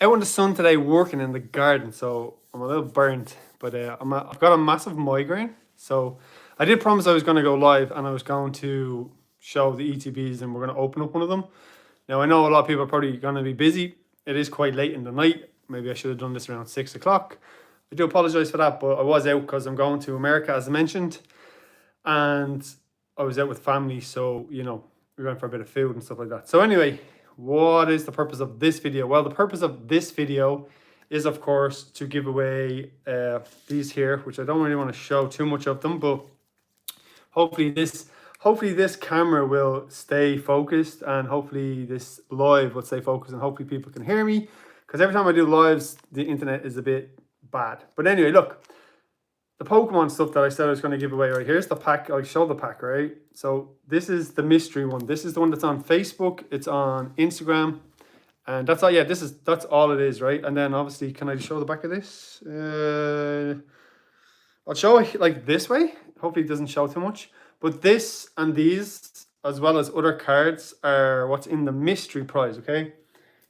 out in the sun today working in the garden, so I'm a little burnt, but I've got a massive migraine. So I did promise I was going to go live and I was going to show the ETBs and we're going to open up one of them. Now, I know a lot of people are probably going to be busy. It is quite late in the night. Maybe I should have done this around 6 o'clock. I do apologize for that, but I was out because I'm going to America, as I mentioned. And I was out with family, so, you know, we went for a bit of food and stuff like that. So anyway, what is the purpose of this video? Well, the purpose of this video is, of course, to give away these here, which I don't really want to show too much of them, but hopefully this camera will stay focused and hopefully this live will stay focused and hopefully people can hear me, because every time I do lives, the internet is a bit bad. But anyway, look, the Pokemon stuff that I said I was going to give away, right? Here's the pack. I'll show the pack, right? So this is the mystery one. This is the one that's on Facebook. It's on Instagram. And that's all, yeah, that's all it is, right? And then obviously, can I show the back of this? I'll show it like this way. Hopefully it doesn't show too much. But this and these, as well as other cards, are what's in the mystery prize, okay?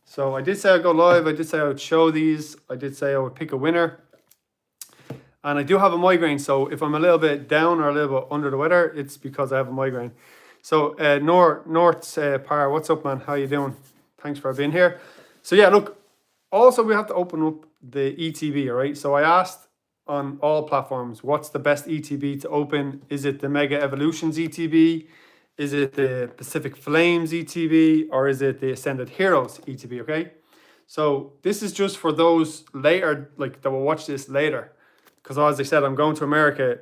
So I did say I'd go live. I did say I would show these. I did say I would pick a winner. And I do have a migraine, so if I'm a little bit down or a little bit under the weather, it's because I have a migraine. So North Par, what's up, man? How you doing? Thanks for being here. So yeah, look, also we have to open up the ETB, all right? So I asked on all platforms, what's the best ETB to open? Is it the Mega Evolutions ETB? Is it the Pacific Flames ETB? Or is it the Ascended Heroes ETB, okay? So this is just for those later, like that will watch this later. Because as I said, I'm going to America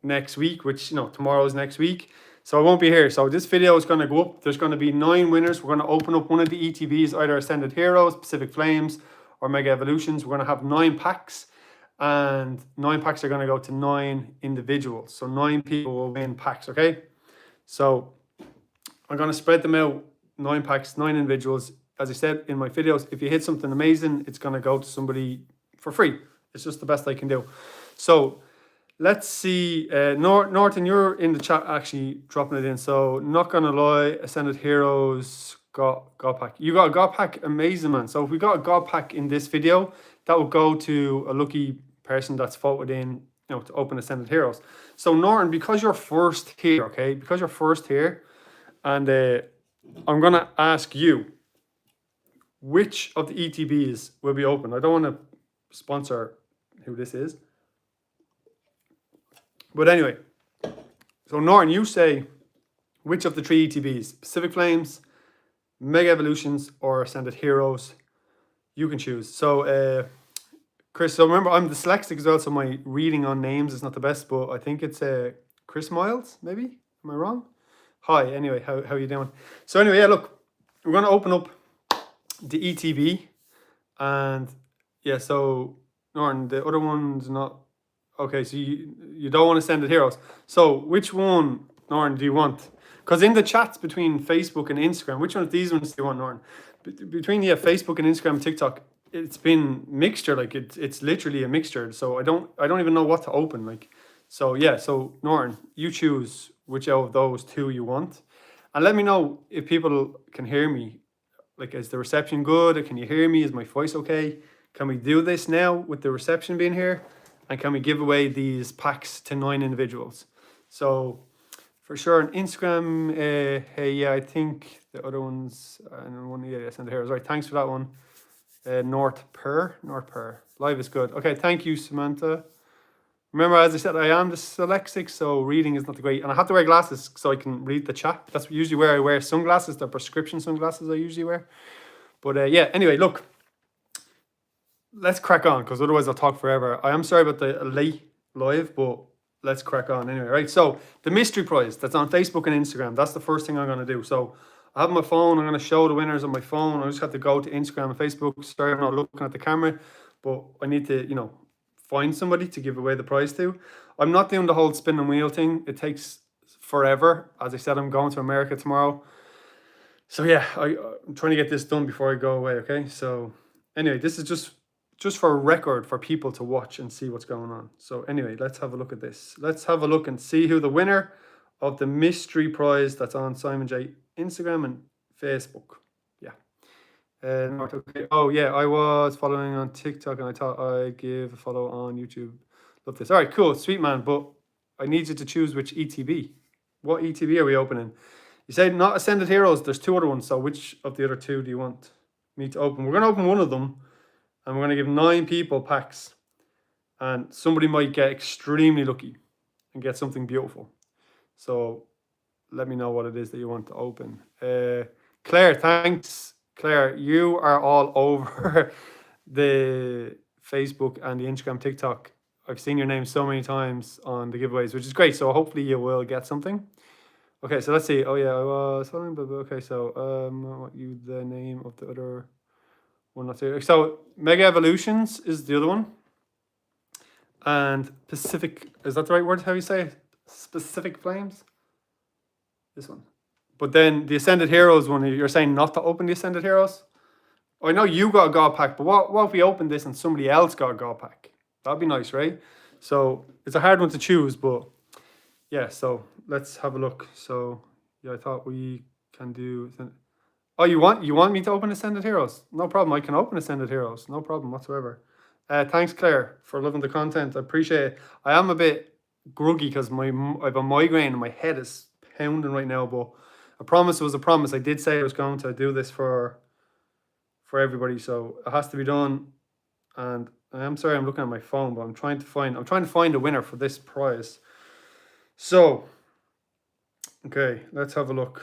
next week, which, you know, tomorrow is next week. So I won't be here. So this video is going to go up. There's going to be 9 winners. We're going to open up one of the ETBs, either Ascended Heroes, Pacific Flames, or Mega Evolutions. We're going to have 9 packs. And 9 packs are going to go to 9 individuals. So 9 people will win packs, okay? So I'm going to spread them out, 9 packs, 9 individuals. As I said in my videos, if you hit something amazing, it's going to go to somebody for free. It's just the best I can do. So let's see. Norton, you're in the chat actually dropping it in. So not gonna lie, Ascended Heroes got pack. You got a God pack, amazing, man. So if we got a God pack in this video, that will go to a lucky person that's voted in, you know, to open Ascended Heroes. So Norton, because you're first here, okay, because you're first here, and I'm gonna ask you, which of the ETBs will be open? I don't want to sponsor who this is, but anyway, so Norton, you say which of the 3 ETBs, Pacific Flames, Mega Evolutions, or Ascended Heroes, you can choose. So Chris, so remember I'm dyslexic as well, so my reading on names is not the best, but I think it's Chris Miles, maybe, am I wrong? Hi, anyway, how you doing? So anyway, yeah, look, we're going to open up the ETB, and yeah, so Norton, the other one's not okay. So you don't want to send it heroes. So which one, Norton, do you want? Because in the chats between Facebook and Instagram, which one of these ones do you want, Norton? Between Facebook and Instagram, TikTok, it's been mixture. Like it's literally a mixture. So I don't even know what to open. Like, so yeah. So Norton, you choose which of those 2 you want, and let me know if people can hear me. Like, is the reception good? Can you hear me? Is my voice okay? Can we do this now with the reception being here? And can we give away these packs to 9 individuals? So for sure on Instagram, hey, yeah, I think the other ones, and one, yeah, send the heroes. Right, thanks for that one. North Per. Live is good. Okay, thank you, Samantha. Remember, as I said, I am dyslexic, so reading is not great. And I have to wear glasses so I can read the chat. That's usually where I wear sunglasses, the prescription sunglasses I usually wear. But yeah, anyway, look. Let's crack on, because otherwise I'll talk forever. I am sorry about the late live, but let's crack on anyway, right? So the mystery prize that's on Facebook and Instagram, that's the first thing I'm going to do. So I have my phone. I'm going to show the winners on my phone. I just have to go to Instagram and Facebook. Sorry, I'm not looking at the camera, but I need to, you know, find somebody to give away the prize to. I'm not doing the whole spin and wheel thing. It takes forever. As I said, I'm going to America tomorrow. So yeah, I'm trying to get this done before I go away, okay? So anyway, this is just for a record for people to watch and see what's going on. So anyway, let's have a look at this. Let's have a look and see who the winner of the mystery prize that's on Simon J Instagram and Facebook. Yeah. Okay. Oh yeah, I was following on TikTok and I thought I'd give a follow on YouTube. Love this. All right, cool, sweet man. But I need you to choose which ETB. What ETB are we opening? You said not Ascended Heroes. There's 2 other ones. So which of the other 2 do you want me to open? We're gonna open one of them, and we're gonna give 9 people packs, and somebody might get extremely lucky and get something beautiful. So let me know what it is that you want to open. Claire, thanks. Claire, you are all over the Facebook and the Instagram, TikTok. I've seen your name so many times on the giveaways, which is great. So hopefully you will get something. Okay, so let's see. Oh yeah, I was following, but okay, so what you the name of the other one? Not here. So Mega Evolutions is the other one, and Pacific, is that the right word? How you say it? Specific Flames. This one. But then the Ascended Heroes one, you're saying not to open the Ascended Heroes? Oh, I know you got a God pack, but what if we open this and somebody else got a God pack? That'd be nice, right? So it's a hard one to choose, but yeah, so let's have a look. So yeah, I thought we can do. Oh, you want me to open Ascended Heroes? No problem. I can open Ascended Heroes. No problem whatsoever. Thanks, Claire, for loving the content. I appreciate it. I am a bit groggy because I have a migraine and my head is pounding right now, but a promise was a promise. I did say I was going to do this for everybody, so it has to be done. And I'm sorry, I'm looking at my phone, but I'm trying to find a winner for this prize. So, okay, let's have a look.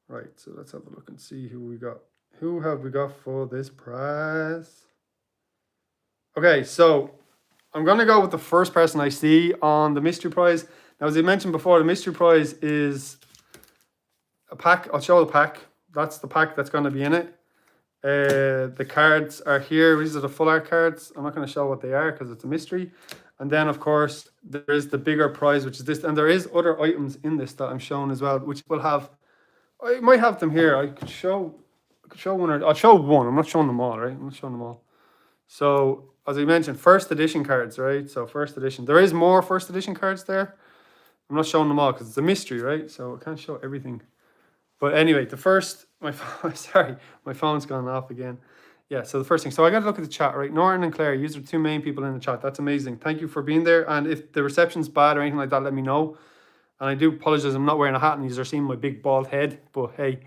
Right, so let's have a look and see who we got. Who have we got for this prize? Okay, so I'm gonna go with the first person I see on the mystery prize. Now, as I mentioned before, the mystery prize is a pack. I'll show the pack. That's the pack that's going to be in it. The cards are here. These are the full art cards. I'm not going to show what they are because it's a mystery. And then, of course, there is the bigger prize, which is this. And there is other items in this that I'm showing as well, which will have. I might have them here. I could show one. I'll show one. I'm not showing them all, right? I'm not showing them all. So, as I mentioned, first edition cards, right? So, first edition. There is more first edition cards there. I'm not showing them all because it's a mystery, right? So I can't show everything. But anyway, the first, my phone's gone off again. Yeah, so the first thing. So I got to look at the chat, right? Norton and Claire, you are the 2 main people in the chat. That's amazing. Thank you for being there. And if the reception's bad or anything like that, let me know. And I do apologize. I'm not wearing a hat and you are seeing my big bald head. But hey,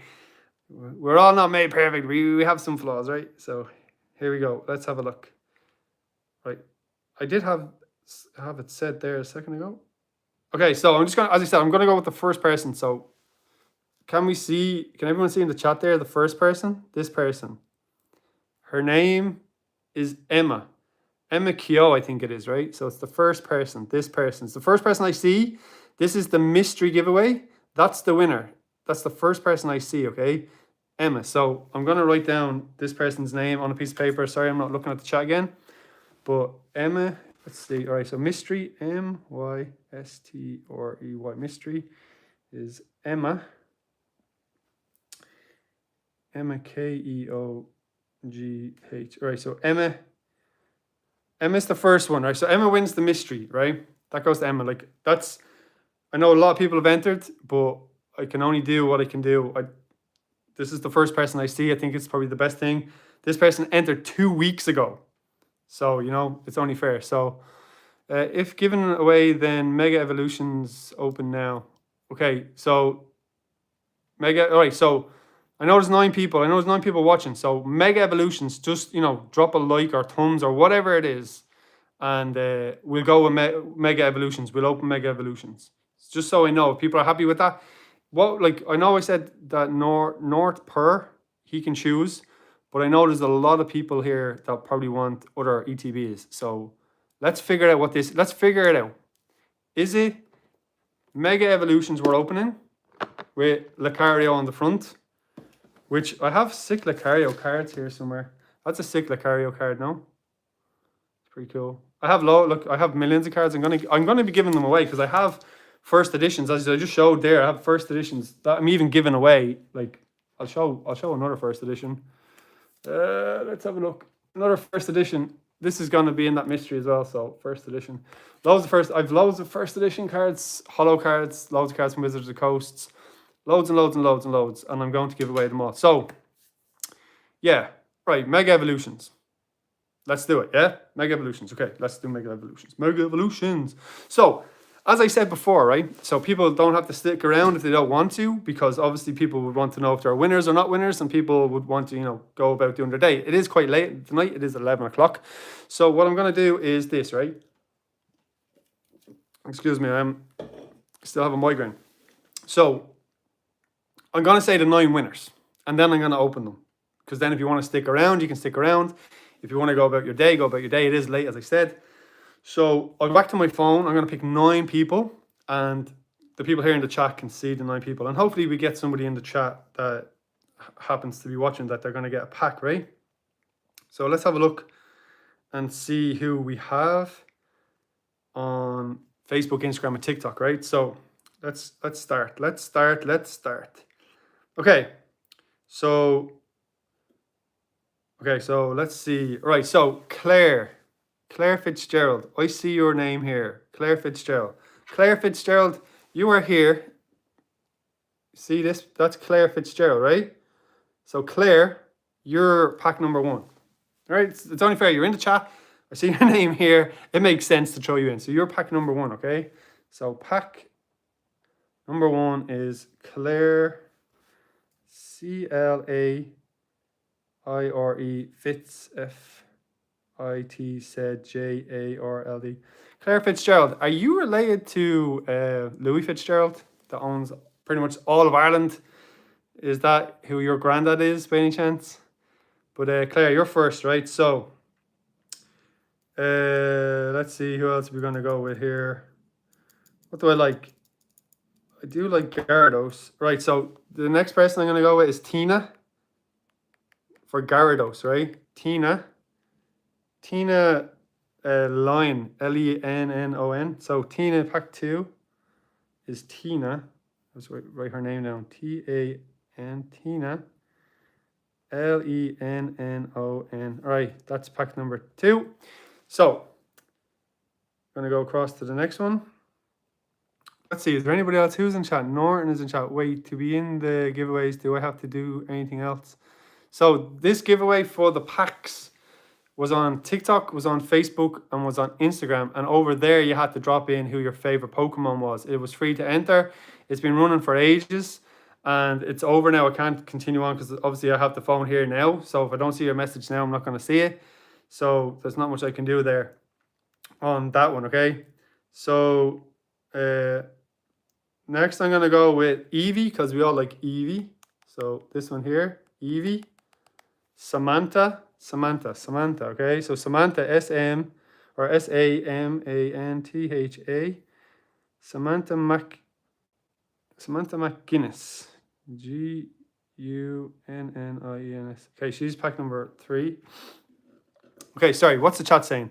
we're all not made perfect. We have some flaws, right? So here we go. Let's have a look. Right. I did have it said there a second ago. Okay, so I'm just going to, as I said, I'm going to go with the first person. So can everyone see in the chat there, the first person? This person. Her name is Emma. Emma Kyo, I think it is, right? So it's the first person. This person. It's the first person I see. This is the mystery giveaway. That's the winner. That's the first person I see, okay? Emma. So I'm going to write down this person's name on a piece of paper. Sorry, I'm not looking at the chat again. But Emma... Let's see. All right, so mystery, Mystrey, mystery is Emma. Emma Keoghh. All right, so Emma's the first one, right? So Emma wins the mystery, right? That goes to Emma. Like that's, I know a lot of people have entered, but I can only do what I can do. This is the first person I see. I think it's probably the best thing. This person entered 2 weeks ago. So, you know, it's only fair. So, if given away, then Mega Evolutions open now. Okay, so, all right, so, I know there's 9 people. I know there's 9 people watching. So, Mega Evolutions, just, you know, drop a like or thumbs or whatever it is. And we'll go with Mega Evolutions. We'll open Mega Evolutions. Just so I know if people are happy with that. I know I said that North Per, he can choose. But I know there's a lot of people here that probably want other ETBs. So let's figure out let's figure it out. Is it Mega Evolutions we're opening with Lucario on the front? Which I have sick Lucario cards here somewhere. That's a sick Lucario card, no? It's pretty cool. I have I have millions of cards. I'm gonna be giving them away because I have first editions. As I just showed there, I have first editions that I'm even giving away. Like I'll show another first edition. Let's have a look. Another first edition. This is going to be in that mystery as well. So first edition. I've loads of first edition cards, holo cards, loads of cards from Wizards of the Coasts, loads and loads and loads and loads. And I'm going to give away them all. So Yeah, right, Mega Evolutions. Let's do it, yeah? Mega Evolutions. Okay, let's do Mega Evolutions. Mega Evolutions. So, as I said before, right? So people don't have to stick around if they don't want to, because obviously people would want to know if they're winners or not winners, and people would want to, you know, go about doing their day. It is quite late tonight. It is 11 o'clock. So what I'm going to do is this, right? Excuse me, I still have a migraine. So I'm going to say the 9 winners, and then I'm going to open them. Because then if you want to stick around, you can stick around. If you want to go about your day, go about your day. It is late, as I said. So I'll go back to my phone. I'm going to pick 9 people, and the people here in the chat can see the 9 people. And hopefully we get somebody in the chat that happens to be watching that they're going to get a pack, right? So let's have a look and see who we have on Facebook, Instagram, and TikTok, right? So let's start. Okay. So let's see. All right, so Claire Fitzgerald. I see your name here. Claire Fitzgerald. Claire Fitzgerald, you are here. See this? That's Claire Fitzgerald, right? So Claire, you're pack number 1. All right, it's only fair. You're in the chat. I see your name here. It makes sense to throw you in. So you're pack number 1, okay? So pack number 1 is Claire, CLAIRE Fitz, FITZJARLD. Claire Fitzgerald, are you related to Louis Fitzgerald that owns pretty much all of Ireland? Is that who your granddad is by any chance? But Claire, you're first, right? So let's see who else we're going to go with here. What do I like? I do like Gyarados. Right, so the next person I'm going to go with is Tina for Gyarados, right? Tina Lion, LENNON. So Tina, pack 2 is Tina. Let's write her name down. TAN, Tina. LENNON. All right, that's pack number 2. So I'm going to go across to the next one. Let's see, is there anybody else who's in chat? Norton is in chat. Wait, to be in the giveaways, do I have to do anything else? So this giveaway for the packs was on TikTok, was on Facebook, and was on Instagram. And over there, you had to drop in who your favorite Pokemon was. It was free to enter. It's been running for ages, and it's over now. I can't continue on because obviously I have the phone here now. So if I don't see your message now, I'm not going to see it. So there's not much I can do there on that one, okay? So next I'm going to go with Eevee, because we all like Eevee. So this one here, Eevee. Samantha, okay? So Samantha, SAMantha. Samantha McGuinness. GUNNIENS. Okay, she's pack number 3. Okay, sorry, what's the chat saying?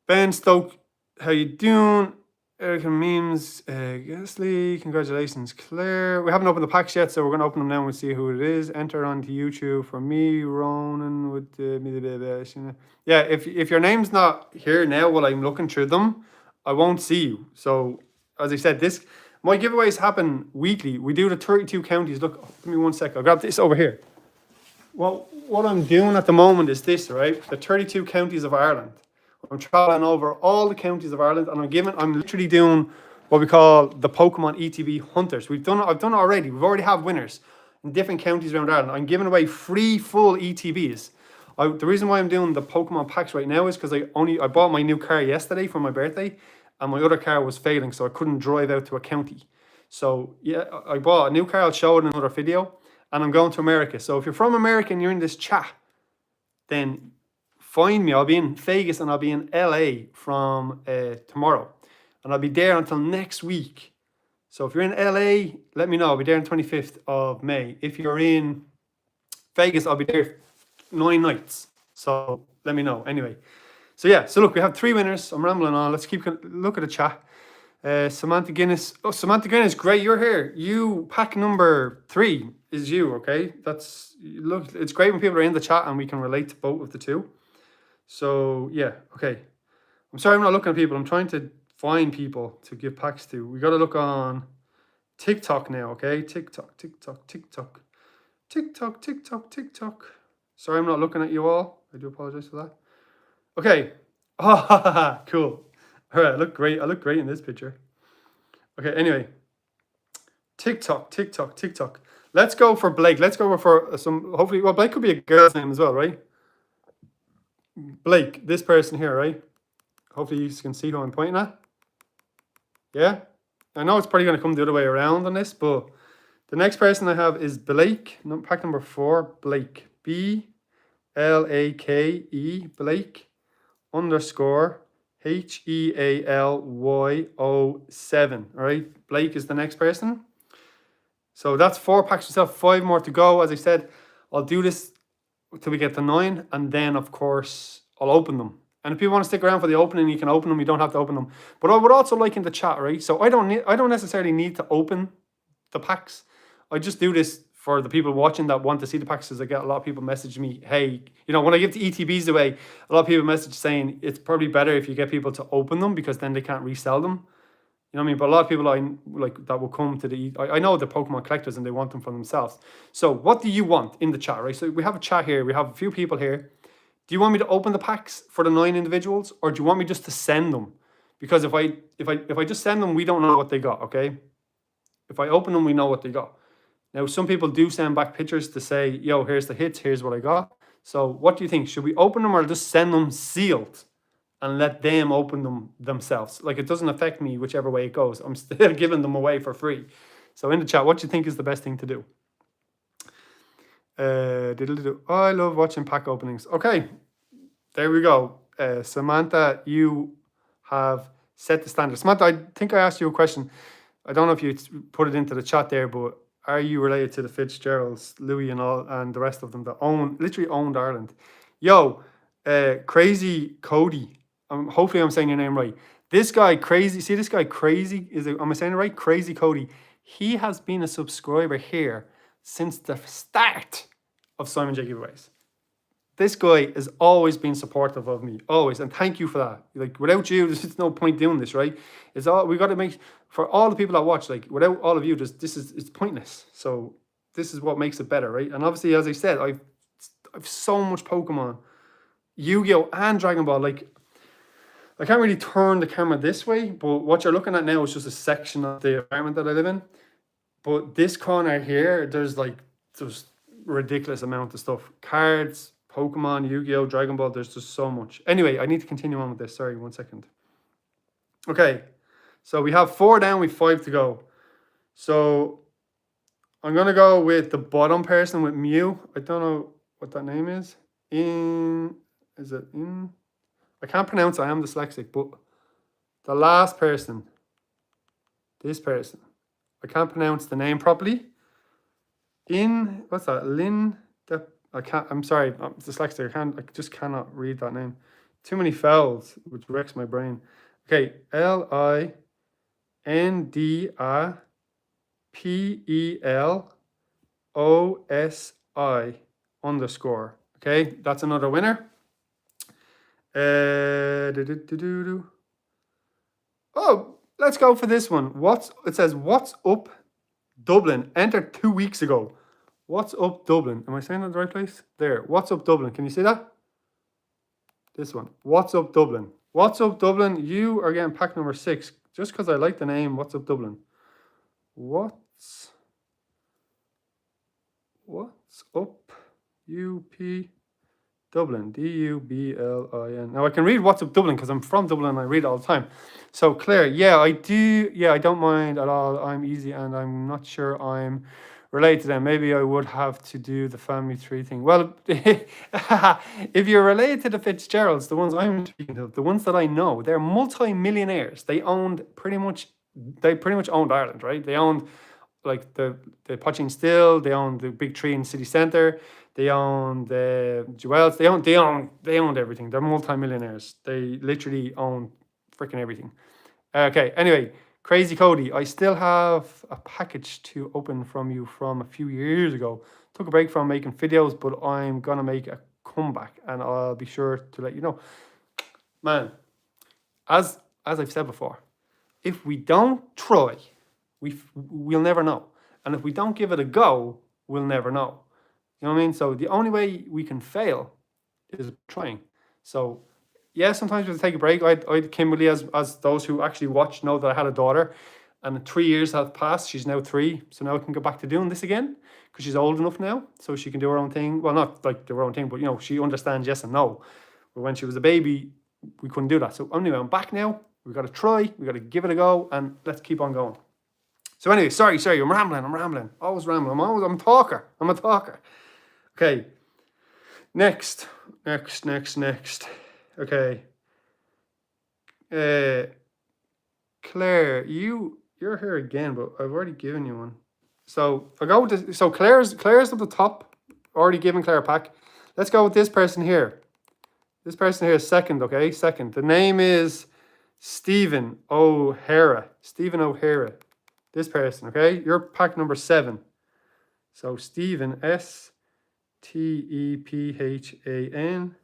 Ben Stoke, how you doing? Erica Memes, Gasly, congratulations. Claire, we haven't opened the packs yet, so we're going to open them now and we'll see who it is. Enter onto YouTube for me, Ronan, with yeah, if your name's not here now while I'm looking through them, I won't see you. So, as I said, my giveaways happen weekly. We do the 32 counties. Look, give me 1 sec. I'll grab this over here. Well, what I'm doing at the moment is this, right? The 32 counties of Ireland. I'm traveling over all the counties of Ireland, and I'm literally doing what we call the Pokémon ETB Hunters. I've done it already. We've already have winners in different counties around Ireland. I'm giving away free full ETBs. The reason why I'm doing the Pokemon packs right now is because I bought my new car yesterday for my birthday, and my other car was failing, so I couldn't drive out to a county. So yeah, I bought a new car. I'll show it in another video, and I'm going to America. So if you're from America and you're in this chat, then find me. I'll be in Vegas and I'll be in LA from tomorrow. And I'll be there until next week. So if you're in LA, let me know. I'll be there on 25th of May. If you're in Vegas, I'll be there 9 nights. So let me know. Anyway. So yeah. So look, we have 3 winners. I'm rambling on. Let's keep look at the chat. Samantha Guinness. Oh, Samantha Guinness, great. You're here. You, pack number 3 is you, okay? Look, it's great when people are in the chat and we can relate to both of the two. So yeah, okay. I'm sorry I'm not looking at people. I'm trying to find people to give packs to. We got to look on TikTok now, okay? TikTok. Sorry, I'm not looking at you all. I do apologize for that. Okay. Oh, cool. All right, I look great. I look great in this picture. Okay, anyway. TikTok. Let's go for Blake. Let's go for some, hopefully, well, Blake could be a girl's name as well, right? Blake, this person here, right? Hopefully you can see who I'm pointing at. Yeah? I know it's probably going to come the other way around on this, but the next person I have is Blake, pack number 4, Blake. B-L-A-K-E, Blake, _ HEALYO7. All right, Blake is the next person. So that's 4 packs yourself, 5 more to go. As I said, I'll do this till we get to 9, and then of course I'll open them. And if people want to stick around for the opening, you can open them. You don't have to open them. But I would also like in the chat, right? So I don't necessarily need to open the packs. I just do this for the people watching that want to see the packs, because I get a lot of people message me, hey, you know, when I give the ETBs away, a lot of people message saying it's probably better if you get people to open them, because then they can't resell them. You know what I mean? But a lot of people I like that will come to the, I know they're Pokemon collectors and they want them for themselves. So what do you want in the chat, right? So we have a chat here. We have a few people here. Do you want me to open the packs for the 9 individuals, or do you want me just to send them? Because if I just send them, we don't know what they got, okay? If I open them, we know what they got. Now, some people do send back pictures to say, yo, here's the hits, here's what I got. So what do you think? Should we open them or just send them sealed and let them open them themselves? Like, it doesn't affect me whichever way it goes. I'm still giving them away for free. So in the chat, what do you think is the best thing to do? I love watching pack openings. Okay, there we go. Samantha, you have set the standard. Samantha, I think I asked you a question. I don't know if you put it into the chat there, but are you related to the Fitzgeralds, Louis and all, and the rest of them that literally owned Ireland? Yo, Crazy Cody. Hopefully I'm saying your name right. This guy, Crazy, see this guy, Crazy, am I saying it right? Crazy Cody. He has been a subscriber here since the start of Simon J giveaways. This guy has always been supportive of me, always, and thank you for that. Like, without you, there's no point doing this, right? It's all we got to make for all the people that watch. Like, without all of you, it's pointless. So this is what makes it better, right? And obviously, as I said, I've so much Pokemon, Yu-Gi-Oh and Dragon Ball. Like, I can't really turn the camera this way, but what you're looking at now is just a section of the apartment that I live in. But this corner here, there's ridiculous amount of stuff, cards, Pokemon, Yu-Gi-Oh, Dragon Ball. There's just so much. Anyway, I need to continue on with this. Sorry, 1 second. Okay, so we have 4 down, we have 5 to go. So I'm gonna go with the bottom person with Mew. I don't know what that name is. I can't pronounce it, I am dyslexic, but the last person, this person, I can't pronounce the name properly. What's that? I'm sorry, I'm dyslexic. I just cannot read that name. Too many vowels, which wrecks my brain. Okay, LINDAPELOSI. _ Okay, that's another winner. Oh, let's go for this one. It says, what's up, Dublin? Entered 2 weeks ago. What's up, Dublin? Am I saying that the right place? There. What's up, Dublin? Can you see that? This one. What's up, Dublin? What's up, Dublin? You are getting pack number 6. Just because I like the name, What's up, Dublin? What's up, UP Dublin? DUBLIN. Now I can read What's up, Dublin because I'm from Dublin and I read it all the time. So Claire, yeah, I do. Yeah, I don't mind at all. I'm easy and I'm not sure I'm related to them. Maybe I would have to do the family tree thing. Well, if you're related to the Fitzgeralds, the ones I'm speaking of, the ones that I know, they're multi-millionaires. They pretty much owned Ireland, right? They owned like the Potching Still, they owned the big tree in city centre, they owned the Jewels, they owned everything. They're multi-millionaires. They literally own freaking everything. Okay, anyway, Crazy Cody, I still have a package to open from you from a few years ago. Took a break from making videos, but I'm gonna make a comeback and I'll be sure to let you know. Man, as I've said before, if we don't try, we'll never know. And if we don't give it a go, we'll never know. You know what I mean? So the only way we can fail is trying. So yeah, sometimes we have to take a break. I Kimberly, as those who actually watch know that I had a daughter, and 3 years have passed. She's now 3, so now I can go back to doing this again because she's old enough now, so she can do her own thing. Well, not like do her own thing, but you know, she understands yes and no. But when she was a baby, we couldn't do that. So anyway, I'm back now. We've got to try. We've got to give it a go, and let's keep on going. So anyway, sorry, I'm rambling. Always rambling. I'm a talker. Okay. Next. Okay. Claire, you're here again, but I've already given you one. So I'll go with this. So Claire's at the top. Already given Claire a pack. Let's go with this person here. This person here is second, okay? Second. The name is Stephen O'Hara. This person, okay? You're pack number 7. So Stephen, STEPHAN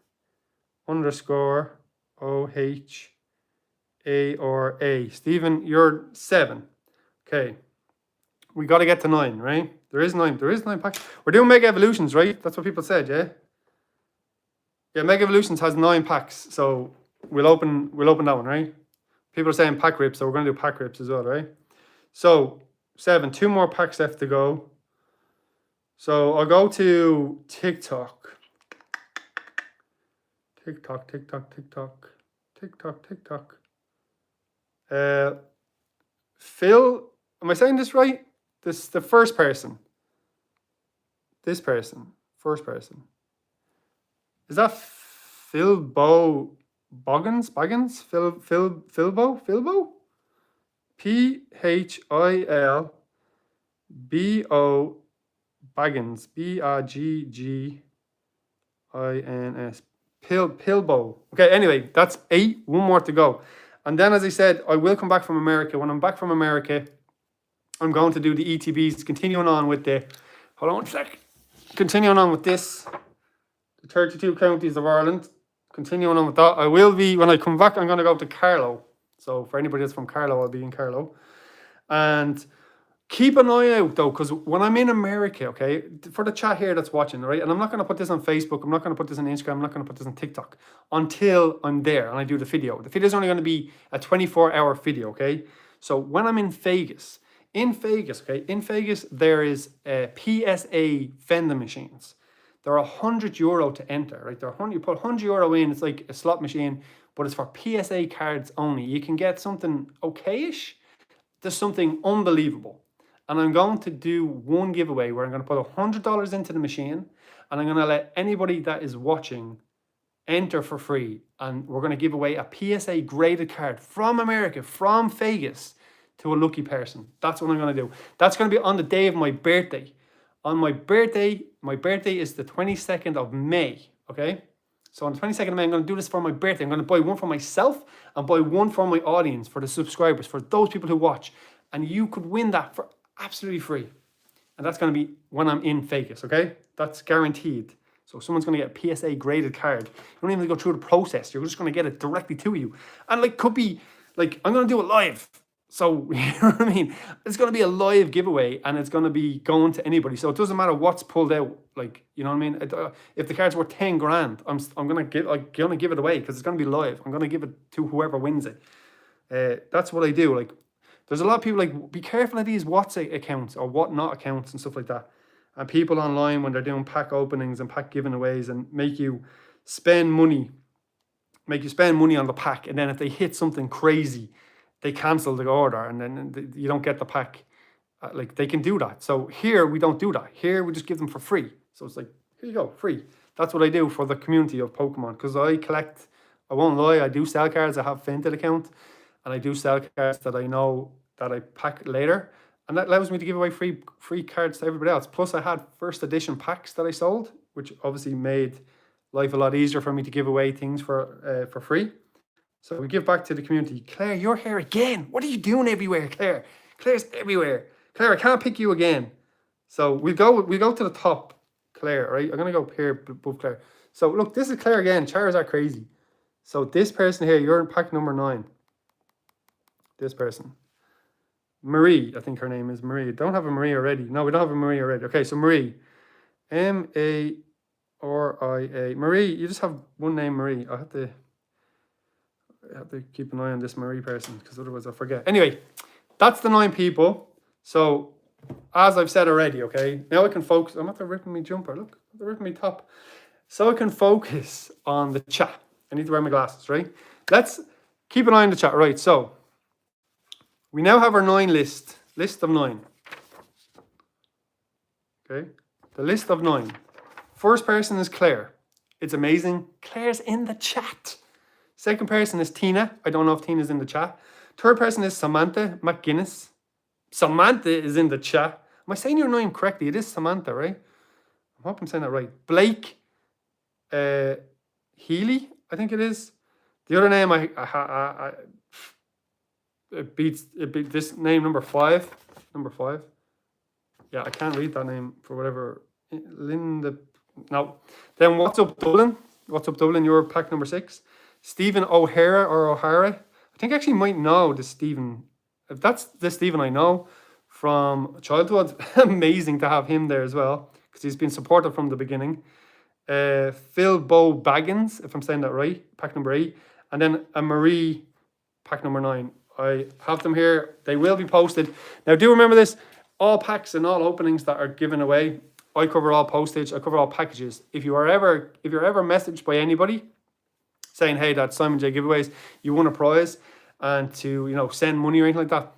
_OHARA. Stephen, you're 7. Okay. We got to get to 9, right? There is 9 packs. We're doing Mega Evolutions, right? That's what people said, yeah? Yeah, Mega Evolutions has 9 packs, so we'll open that one, right? People are saying pack rips, so we're going to do pack rips as well, right? So 7, 2 more packs left to go. So I'll go to TikTok. Phil, am I saying this right? This the first person. This person, first person. Is that Philbo Boggins? Philbo? PHILBO Baggins. BRGGINS. Pilbo. Okay, anyway, that's 8. 1 more to go. And then, as I said, I will come back from America. When I'm back from America, I'm going to do the ETBs, continuing on with the... Hold on one sec. Continuing on with this. The 32 counties of Ireland. Continuing on with that. I will be... When I come back, I'm going to go to Carlow. So, for anybody that's from Carlow, I'll be in Carlow. And... keep an eye out though, because when I'm in America, okay, for the chat here that's watching, right, and I'm not going to put this on Facebook, I'm not going to put this on Instagram, I'm not going to put this on TikTok until I'm there and I do the video. The video is only going to be a 24-hour video, okay? So when I'm in Vegas, there is PSA vending machines. They're €100 to enter, right? You put €100 in, it's like a slot machine, but it's for PSA cards only. You can get something okay-ish. There's something unbelievable. And I'm going to do one giveaway where I'm going to put $100 into the machine, and I'm going to let anybody that is watching enter for free. And we're going to give away a PSA graded card from America, from Vegas, to a lucky person. That's what I'm going to do. That's going to be on the day of my birthday. On my birthday is the 22nd of May, okay? So on the 22nd of May, I'm going to do this for my birthday. I'm going to buy one for myself and buy one for my audience, for the subscribers, for those people who watch. And you could win that for absolutely free. And that's going to be when I'm in Vegas, okay? That's guaranteed. So someone's going to get a PSA graded card. You don't even go through the process. You're just going to get it directly to you. And like, could be, like, I'm going to do it live. So, you know what I mean? It's going to be a live giveaway, and it's going to be going to anybody. So it doesn't matter what's pulled out. Like, you know what I mean? If the card's worth 10 grand, I'm going to give it away because it's going to be live. I'm going to give it to whoever wins it. That's what I do. Like, there's a lot of people like, be careful of these WhatsApp accounts or whatnot accounts and stuff like that. And people online, when they're doing pack openings and pack giveaways, and make you spend money on the pack. And then if they hit something crazy, they cancel the order, and then you don't get the pack. Like, they can do that. So here, we don't do that. Here, we just give them for free. So it's like, here you go, free. That's what I do for the community of Pokemon. Because I collect, I won't lie, I do sell cards. I have a Fented account. And I do sell cards that I know that I pack later. And that allows me to give away free cards to everybody else. Plus, I had first edition packs that I sold, which obviously made life a lot easier for me to give away things for free. So we give back to the community. Claire, you're here again. What are you doing everywhere, Claire? Claire's everywhere. Claire, I can't pick you again. So we go to the top, Claire, right? I'm going to go up here above Claire. So look, this is Claire again. Charizard crazy. So this person here, you're in pack number 9. This person. Marie, I think her name is Marie. Don't have a Marie already. No, we don't have a Marie already. Okay, so Marie. M-A-R-I-A. Marie, you just have one name, Marie. I have to keep an eye on this Marie person because otherwise I'll forget. Anyway, that's the 9 people. So, as I've said already, okay, now I can focus. I'm after ripping me jumper. Look, they're ripping me top. So I can focus on the chat. I need to wear my glasses, right? Let's keep an eye on the chat, right? So, we now have our 9 list of 9. Okay, the list of 9. First person is Claire. It's amazing. Claire's in the chat. Second person is Tina. I don't know if Tina's in the chat. Third person is Samantha McGuinness. Samantha is in the chat. Am I saying your name correctly? It is Samantha, right? I hope I'm saying that right. Blake Healy, I think it is. The other name it beats this name number 5. Number 5. Yeah, I can't read that name for whatever. Linda. No. Then what's up, Dublin? What's up, Dublin? You're pack number 6. Stephen O'Hara or O'Hara. I think I actually might know the Stephen. If that's the Stephen I know from childhood, amazing to have him there as well because he's been supportive from the beginning. Phil Bo Baggins, if I'm saying that right, pack number 8. And then a Marie, pack number 9. I have them here. They will be posted. Now, do remember this. All packs and all openings that are given away, I cover all postage. I cover all packages. If you're ever messaged by anybody saying, hey, that's Simon J giveaways, you won a prize, and to send money or anything like that,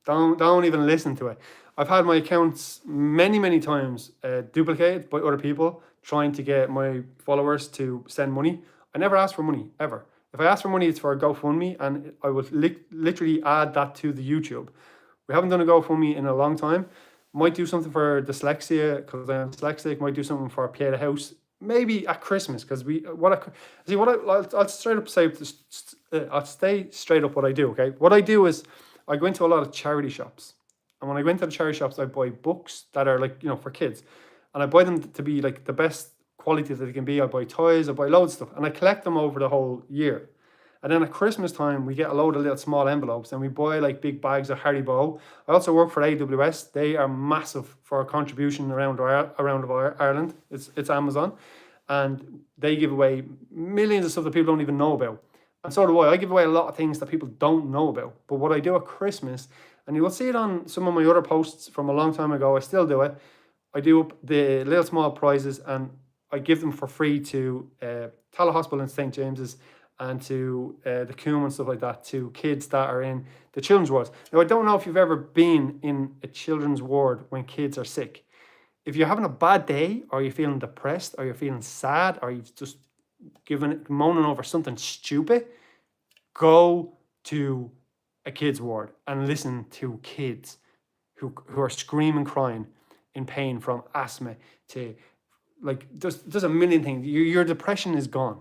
don't even listen to it. I've had my accounts many times duplicated by other people trying to get my followers to send money. I never ask for money ever. If I ask for money, it's for a GoFundMe, and I would literally add that to the YouTube. We haven't done a GoFundMe in a long time. Might do something for dyslexia because I'm dyslexic. Might do something for Pay the House. Maybe at Christmas because I'll straight up say. I'll stay straight up what I do. Okay, what I do is I go into a lot of charity shops, and when I go into the charity shops, I buy books that are for kids, and I buy them to be like the best quality that they can be. I buy toys. I buy loads of stuff, and I collect them over the whole year. And then at Christmas time, we get a load of little small envelopes and we buy like big bags of Haribo. I also work for AWS. They are massive for a contribution around Ireland. It's Amazon. And they give away millions of stuff that people don't even know about. And so do I. I give away a lot of things that people don't know about. But what I do at Christmas, and you will see it on some of my other posts from a long time ago, I still do it. I do up the little small prizes and I give them for free to Tala Hospital in St. James's, and to the Coombe and stuff like that, to kids that are in the children's wards. Now, I don't know if you've ever been in a children's ward when kids are sick. If you're having a bad day, or you're feeling depressed, or you're feeling sad, or you've just moaning over something stupid, go to a kid's ward and listen to kids who are screaming, crying in pain from asthma to, there's a million things. Your depression is gone.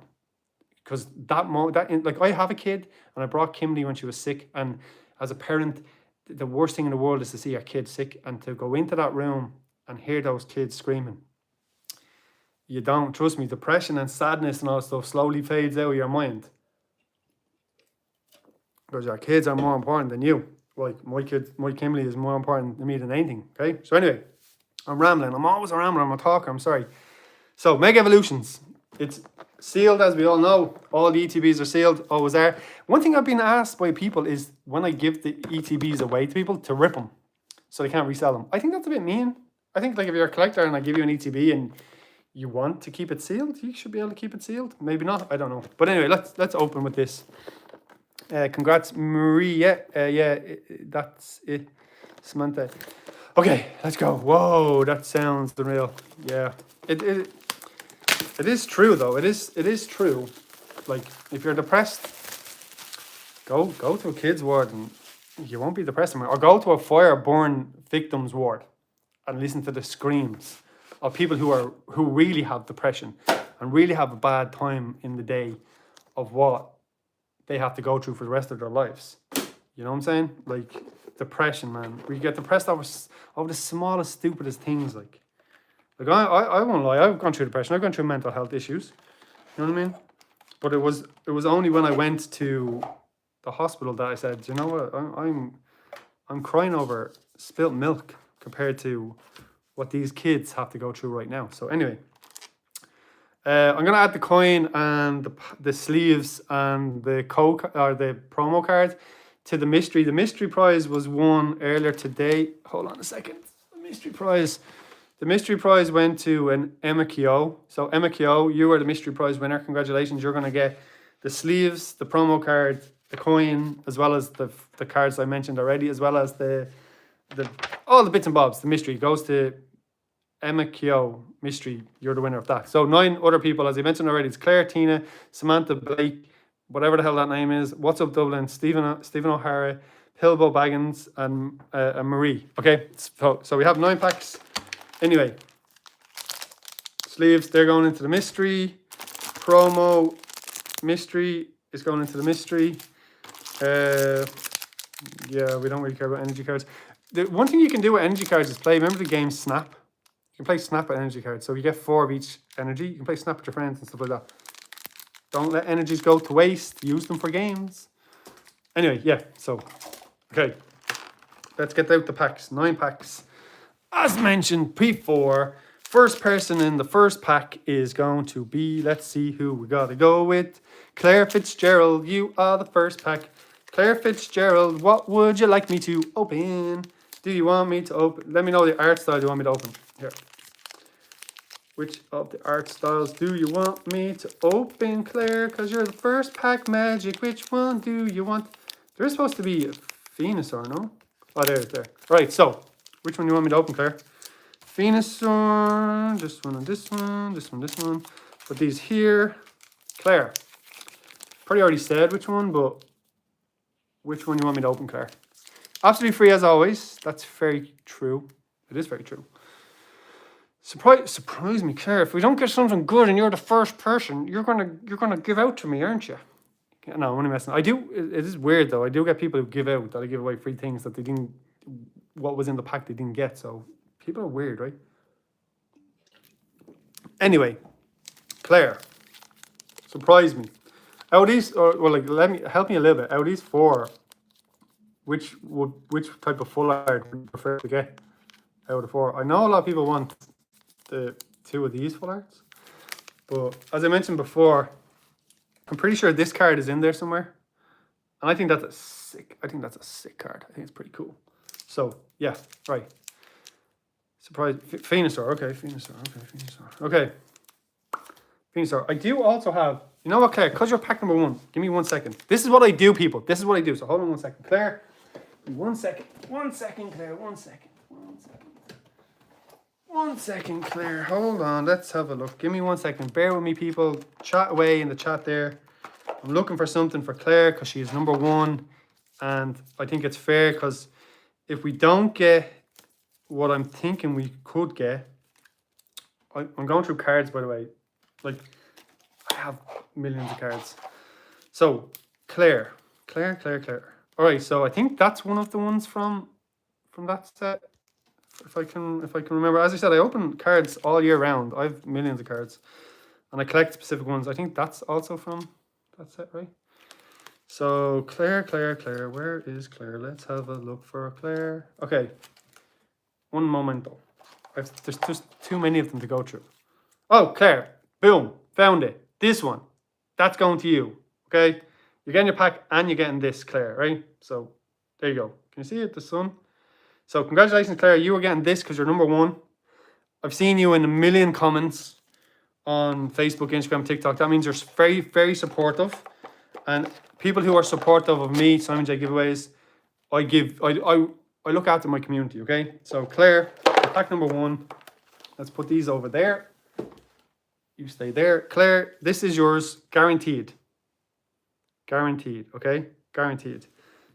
Because I have a kid, and I brought Kimberly when she was sick, and as a parent, the worst thing in the world is to see your kid sick and to go into that room and hear those kids screaming. You don't, trust me, depression and sadness and all that stuff slowly fades out of your mind. Because your kids are more important than you. Like my Kimberly is more important to me than anything, okay? So anyway, I'm rambling. I'm always a rambler. I'm a talker. I'm sorry. So, Mega Evolutions. It's sealed, as we all know. All the ETBs are sealed, always are. One thing I've been asked by people is when I give the ETBs away to people, to rip them so they can't resell them. I think that's a bit mean. I think if you're a collector and I give you an ETB and you want to keep it sealed, you should be able to keep it sealed. Maybe not, I don't know. But anyway, let's open with this. Congrats, Maria. That's it. Samantha. Okay, let's go. Whoa, that sounds unreal. Yeah, it is true though. It is true. Like if you're depressed, go to a kids ward and you won't be depressed anymore. Or go to a fire-born victims ward and listen to the screams of people who really have depression and really have a bad time in the day of what they have to go through for the rest of their lives. You know what I'm saying? Like depression, man. We get depressed over the smallest, stupidest things. Like I won't lie. I've gone through depression. I've gone through mental health issues. You know what I mean? But it was only when I went to the hospital that I said, you know what? I'm crying over spilt milk compared to what these kids have to go through right now. So anyway, I'm gonna add the coin and the sleeves and the the promo card to the mystery. The mystery prize was won earlier today. Hold on a second. The mystery prize. The mystery prize went to an Emma Keogh. So Emma Keogh, you are the mystery prize winner. Congratulations. You're gonna get the sleeves, the promo card, the coin, as well as the cards I mentioned already, as well as the all the bits and bobs. The mystery goes to Emma Keogh. Mystery, you're the winner of that. So 9 other people, as I mentioned already, it's Claire, Tina, Samantha, Blake, whatever the hell that name is, What's Up Dublin, Stephen O'Hara, Hilbo Baggins, and Marie. Okay, so we have 9 packs. Anyway, sleeves, they're going into the mystery. Promo mystery is going into the mystery. Yeah, we don't really care about energy cards. The one thing you can do with energy cards is play. Remember the game Snap? You can play Snap with energy cards. So you get 4 of each energy. You can play Snap with your friends and stuff like that. Don't let energies go to waste. Use them for games. Anyway, yeah. So, okay. Let's get out the packs. 9 packs. As mentioned before, first person in the first pack is going to be, let's see who we gotta go with. Claire Fitzgerald, you are the first pack. Claire Fitzgerald, what would you like me to open? Do you want me to open? Let me know the art style you want me to open. Here. Which of the art styles do you want me to open, Claire? Because you're the first pack magic. Which one do you want? There's supposed to be a Venusaur, no? Oh, there. Right, so, which one do you want me to open, Claire? Venusaur, this one and this one, this one, this one. Put these here. Claire. Probably already said which one, but which one you want me to open, Claire? Absolutely free as always. That's very true. It is very true. Surprise me, Claire. If we don't get something good and you're the first person, you're gonna give out to me, aren't you? No, I'm only messing. I do. It is weird though. I do get people who give out that I give away free things that they didn't. What was in the pack they didn't get. So people are weird, right? Anyway, Claire, surprise me. Out of these, or well, like help me a little bit. Out of these 4, which type of full art would you prefer to get out of 4? I know a lot of people want the 2 of these full arts, but as I mentioned before, I'm pretty sure this card is in there somewhere, and I think that's a sick. I think that's a sick card. I think it's pretty cool. So yeah, right. Surprise, Venusaur. Okay, Venusaur. Okay, Venusaur. Okay, Venusaur. I do also have. You know what, Claire? Because you're pack number 1. Give me 1 second. This is what I do, people. This is what I do. So hold on 1 second, Claire. 1 second. 1 second, Claire. 1 second. 1 second. 1 second, Claire. Hold on. Let's have a look. Give me 1 second. Bear with me, people. Chat away in the chat there. I'm looking for something for Claire because she is number 1. And I think it's fair because if we don't get what I'm thinking we could get, I'm going through cards, by the way. Like, I have millions of cards. So, Claire. All right, so I think that's one of the ones from that set. If I can remember. As I said, I open cards all year round. I have millions of cards, and I collect specific ones. I think that's also from that set, right? So Claire, where is Claire? Let's have a look for Claire. Okay, one momento. There's just too many of them to go through. Oh, Claire, boom, found it. This one, that's going to you. Okay, you're getting your pack and you're getting this, Claire, right? So there you go. Can you see it? The sun. So congratulations, Claire. You were getting this because you're number 1. I've seen you in a million comments on Facebook, Instagram, TikTok. That means you're very, very supportive. And people who are supportive of me, Simon J giveaways, I look after my community, okay? So Claire, pack number 1. Let's put these over there. You stay there. Claire, this is yours, guaranteed. Guaranteed, okay? Guaranteed.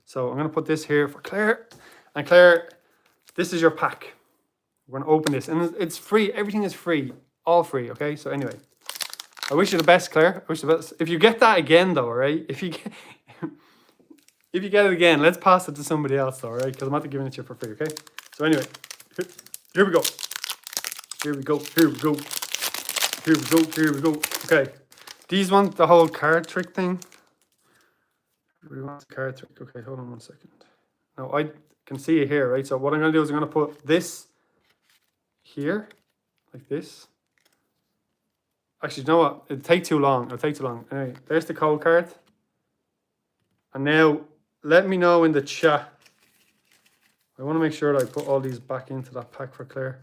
So I'm going to put this here for Claire. And Claire, this is your pack. We're going to open this. And it's free. Everything is free. All free, okay? So anyway, I wish you the best, Claire. I wish you the best. If you get that again, though, right? If you get it again, let's pass it to somebody else, though, right? Because I'm not giving it to you for free, okay? So anyway, here we go. Here we go. Okay. These want the whole card trick thing. We want the card trick. Okay, hold on 1 second. Now, I can see it here, right? So what I'm going to do is I'm going to put this here, like this. Actually, you know what? It'll take too long. It'll take too long. Anyway, there's the code card. And now, let me know in the chat. I want to make sure that I put all these back into that pack for Claire.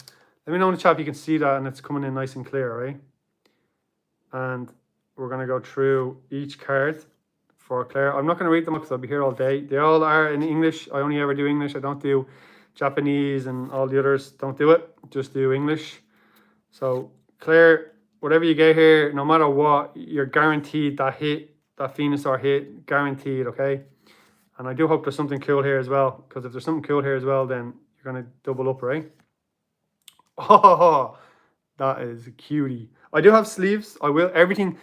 Let me know in the chat if you can see that and it's coming in nice and clear, right? And we're going to go through each card for Claire. I'm not going to read them because I'll be here all day. They all are in English. I only ever do English. I don't do Japanese and all the others. Don't do it. Just do English. So, Claire, whatever you get here, no matter what, you're guaranteed that hit, that Venusaur hit, guaranteed, okay? And I do hope there's something cool here as well, because if there's something cool here as well, then you're going to double up, right? Oh, that is a cutie. I do have sleeves. I will, everything,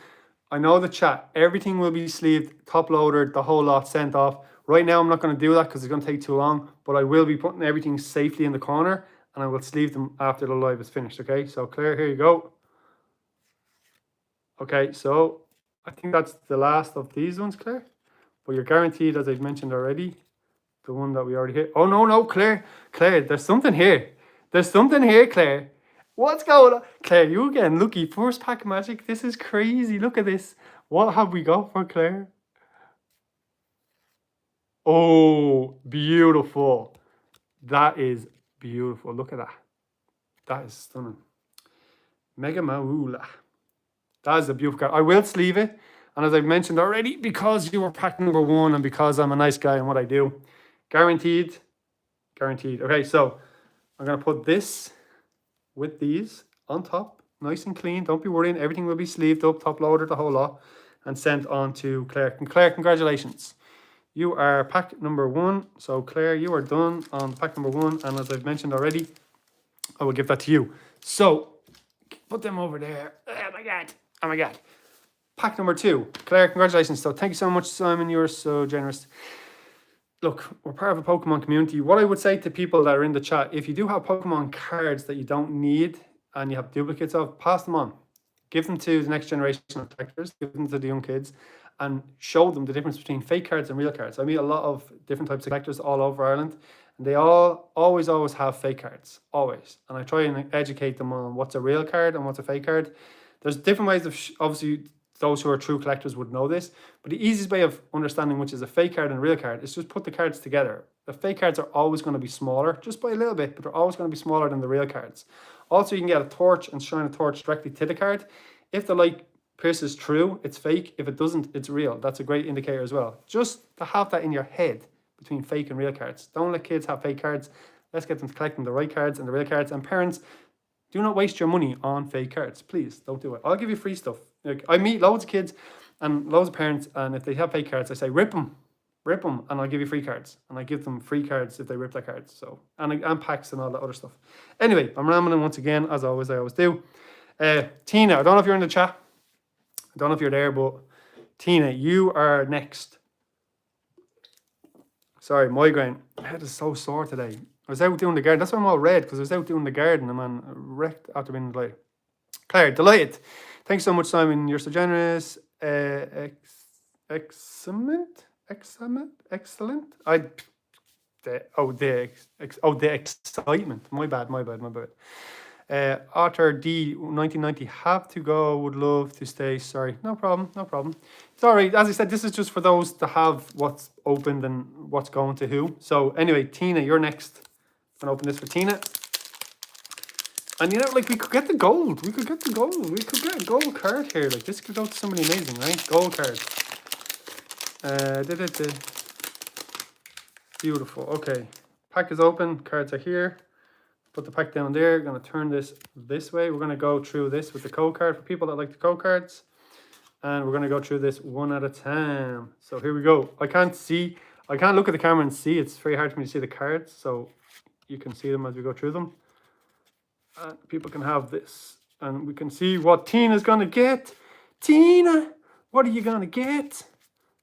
I know the chat, everything will be sleeved, top loaded, the whole lot sent off. Right now, I'm not going to do that because it's going to take too long, but I will be putting everything safely in the corner, and I will sleeve them after the live is finished, okay? So, Claire, here you go. Okay, so I think that's the last of these ones, Claire. But you're guaranteed, as I've mentioned already, the one that we already hit. Oh, no, Claire. Claire, there's something here. There's something here, Claire. What's going on? Claire, you again, lucky. First pack magic. This is crazy. Look at this. What have we got for Claire? Oh, beautiful. That is beautiful. Look at that. That is stunning. Mega Maula. That is a beautiful card. I will sleeve it. And as I've mentioned already, because you were pack number 1 and because I'm a nice guy and what I do, guaranteed, guaranteed. Okay, so I'm going to put this with these on top, nice and clean. Don't be worrying. Everything will be sleeved up, top loaded, the whole lot, and sent on to Claire. And Claire, congratulations. You are pack number 1. So Claire, you are done on pack number 1. And as I've mentioned already, I will give that to you. So put them over there. Oh my God. Oh my God. Pack number 2. Claire, congratulations. So thank you so much, Simon. You're so generous. Look, we're part of a Pokemon community. What I would say to people that are in the chat, if you do have Pokemon cards that you don't need and you have duplicates of, pass them on. Give them to the next generation of collectors. Give them to the young kids and show them the difference between fake cards and real cards. I meet a lot of different types of collectors all over Ireland, and they all always have fake cards. Always. And I try and educate them on what's a real card and what's a fake card. There's different ways of, obviously, those who are true collectors would know this, but the easiest way of understanding which is a fake card and a real card is just put the cards together. The fake cards are always going to be smaller, just by a little bit, but they're always going to be smaller than the real cards. Also, you can get a torch and shine a torch directly to the card. If the light pierces through, it's fake. If it doesn't, it's real. That's a great indicator as well. Just to have that in your head between fake and real cards. Don't let kids have fake cards. Let's get them to collecting the right cards and the real cards. And parents, do not waste your money on fake cards. Please, don't do it. I'll give you free stuff. Like, I meet loads of kids and loads of parents, and if they have fake cards, I say, rip them, and I'll give you free cards. And I give them free cards if they rip their cards. So, and packs and all that other stuff. Anyway, I'm rambling once again, as always, I always do. Tina, I don't know if you're in the chat. I don't know if you're there, but Tina, you are next. Sorry, migraine. My head is so sore today. I was out doing the garden. That's why I'm all red, because I was out doing the garden and I'm wrecked after being delayed. Claire, delighted. Thanks so much, Simon. You're so generous. Excellent. The excitement. My bad. Arthur D 1990, have to go, would love to stay. Sorry, no problem. Sorry, as I said, this is just for those to have what's opened and what's going to who. So anyway, Tina, you're next. I'm gonna open this for Tina. And you know, like, we could get the gold. We could get a gold card here. Like, this could go to somebody amazing, right? Gold card. Beautiful. Okay. Pack is open. Cards are here. Put the pack down there. Going to turn this way. We're going to go through this with the code card for people that like the code cards. And we're going to go through this one at a time. So here we go. I can't look at the camera and see. It's very hard for me to see the cards. So you can see them as we go through them. And people can have this. And we can see what Tina's going to get. Tina, what are you going to get?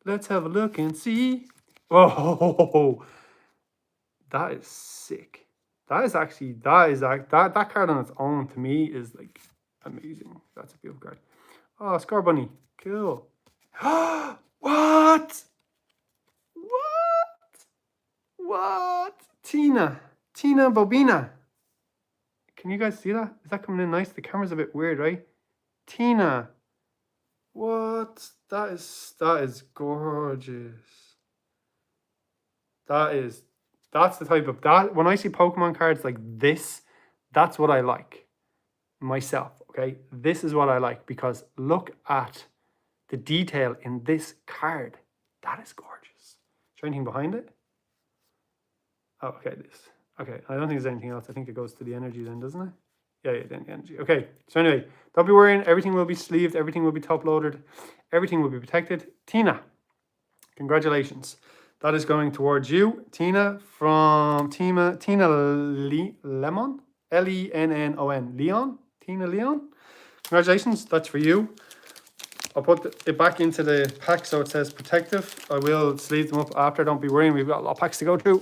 Let's have a look and see. Oh, that is sick. That card on its own to me is like amazing. That's a beautiful card. Oh, Scar Bunny. Cool. What? Tina Bobina. Can you guys see that? Is that coming in nice? The camera's a bit weird, right? Tina. What? That is gorgeous. That's the type of that. When I see Pokemon cards like this, that's what I like myself. Okay, this is what I like because look at the detail in this card. That is gorgeous. Is there anything behind it? Oh, okay, this. Okay, I don't think there's anything else. I think it goes to the energy then, doesn't it? Yeah, then the energy. Okay, so anyway, don't be worrying. Everything will be sleeved. Everything will be top loaded. Everything will be protected. Tina, congratulations. That is going towards you, Tina, from Tina Lemon, Lennon, Leon, Tina Leon. Congratulations, that's for you. I'll put it back into the pack so it says protective. I will sleeve them up after, don't be worrying, we've got a lot of packs to go through.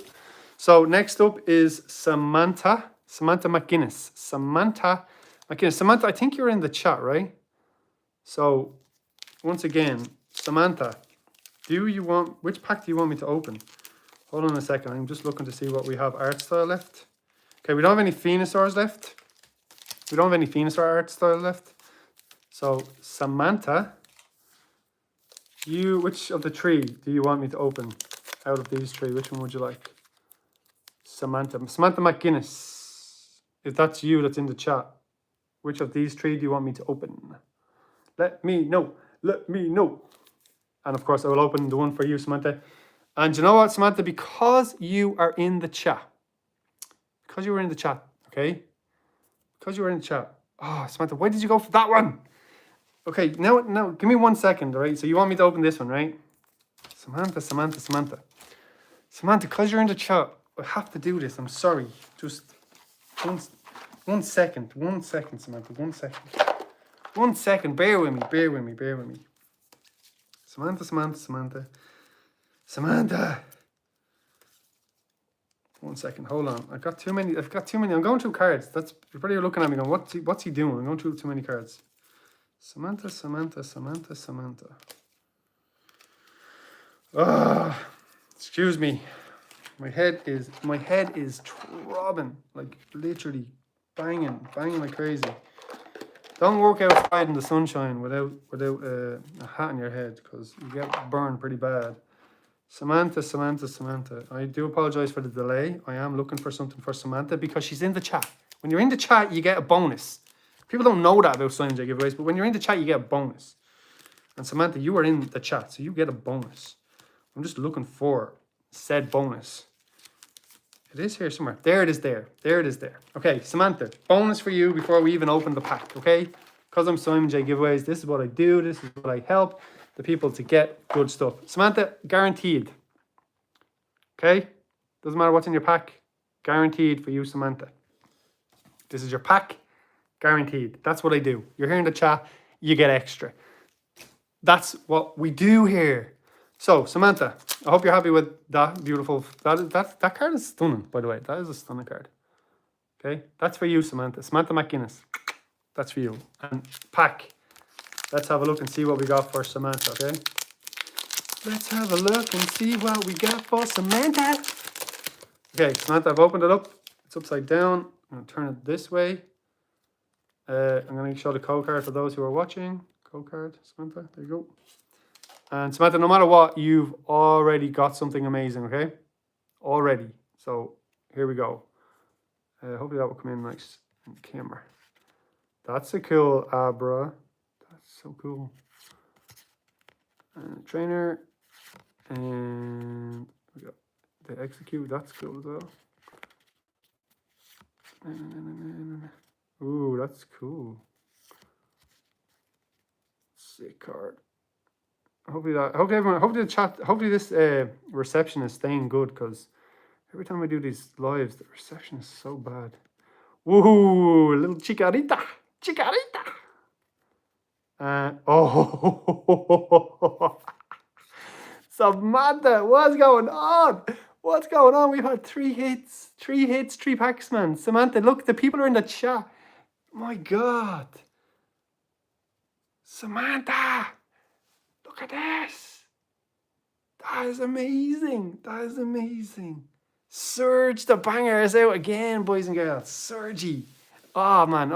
So next up is Samantha McGuinness. Samantha, I think you're in the chat, right? So once again, Samantha, which pack do you want me to open? Hold on a second, I'm just looking to see what we have art style left. Okay, we don't have any Venusaurs left. We don't have any Venusaur art style left. So Samantha, which of the three do you want me to open out of these three? Which one would you like? Samantha McGuinness. If that's you that's in the chat, which of these three do you want me to open? Let me know. Let me know. And of course, I will open the one for you, Samantha. And you know what, Samantha? Because you are in the chat. Because you were in the chat, okay? Because you were in the chat. Oh, Samantha, why did you go for that one? Okay, now, give me 1 second, all right? So you want me to open this one, right? Samantha. Samantha, because you're in the chat, I have to do this. I'm sorry. Just one second, Samantha. 1 second. 1 second. Bear with me. Samantha. 1 second. Hold on. I've got too many. I'm going through cards. You're probably looking at me going, what's he doing? I'm going through too many cards. Samantha. Excuse me. My head is throbbing, like literally banging like crazy. Don't work outside in the sunshine without a hat on your head because you get burned pretty bad. Samantha. I do apologize for the delay. I am looking for something for Samantha because she's in the chat. When you're in the chat, you get a bonus. People don't know that about Simon J giveaways, but when you're in the chat, you get a bonus. And Samantha, you are in the chat, so you get a bonus. I'm just looking for said bonus. It is here somewhere. There it is there. Okay, Samantha, bonus for you before we even open the pack, okay? Because I'm Simon J giveaways, this is what I do. This is what I help the people to get good stuff. Samantha, guaranteed. Okay? Doesn't matter what's in your pack. Guaranteed for you, Samantha. This is your pack. Guaranteed. That's what I do. You're here in the chat, you get extra. That's what we do here. So, Samantha, I hope you're happy with that beautiful... That card is stunning, by the way. That is a stunning card. Okay? That's for you, Samantha. Samantha McGuinness. That's for you. And pack. Let's have a look and see what we got for Samantha, okay? Let's have a look and see what we got for Samantha. Okay, Samantha, I've opened it up. It's upside down. I'm going to turn it this way. I'm going to show the code card for those who are watching. Code card, Samantha, there you go. And Samantha, no matter what, you've already got something amazing, okay? Already. So, here we go. Hopefully that will come in nice in the camera. That's a cool Abra. That's so cool. And trainer. And we got the execute. That's cool as well. Ooh, that's cool. Sick card. Hopefully this reception is staying good because every time I do these lives, the reception is so bad. Woohoo, little chicarita. Oh, Samantha, what's going on? We've had 3 hits, 3 packs, man. Samantha, look, the people are in the chat. My God. Samantha, look at this. That is amazing. Surge the banger is out again, boys and girls. Surgy. Oh man,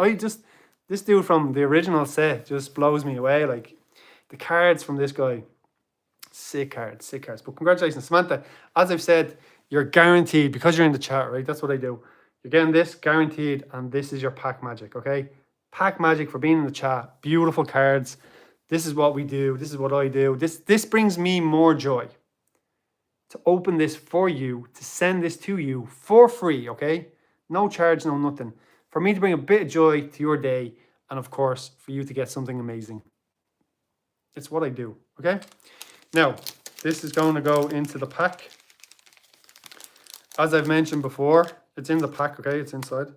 this dude from the original set just blows me away. Like the cards from this guy, sick cards, sick cards. But congratulations, Samantha. As I've said, you're guaranteed because you're in the chat, right? That's what I do. You're getting this guaranteed, and this is your pack magic, okay? Pack magic for being in the chat. Beautiful cards. This is what we do. This is what I do. This brings me more joy to open this for you, to send this to you for free, okay? No charge, no nothing. For me to bring a bit of joy to your day, and of course, for you to get something amazing. It's what I do, okay? Now, this is going to go into the pack. As I've mentioned before, it's in the pack, okay? It's inside.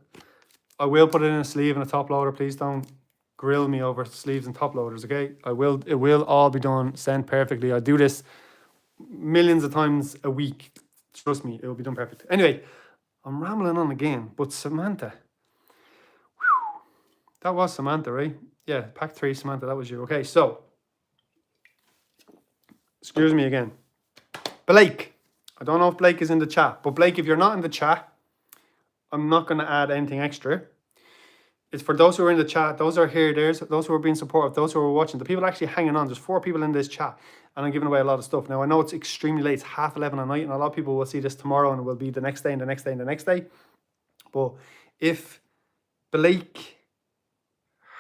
I will put it in a sleeve and a top loader. Please don't grill me over sleeves and top loaders, okay? It will all be done, sent perfectly. I do this millions of times a week. Trust me, it will be done perfect. Anyway, I'm rambling on again, but Samantha. Whew, that was Samantha, right? Yeah, pack 3, Samantha, that was you. Okay, so. Excuse me again. Blake. I don't know if Blake is in the chat, but Blake, if you're not in the chat, I'm not going to add anything extra. It's for those who are in the chat, those are here, there's those who are being supportive, those who are watching, the people actually hanging on. There's 4 people in this chat, and I'm giving away a lot of stuff. Now, I know it's extremely late. It's 11:30 at night, and a lot of people will see this tomorrow, and it will be the next day, and the next day, and the next day. But if Blake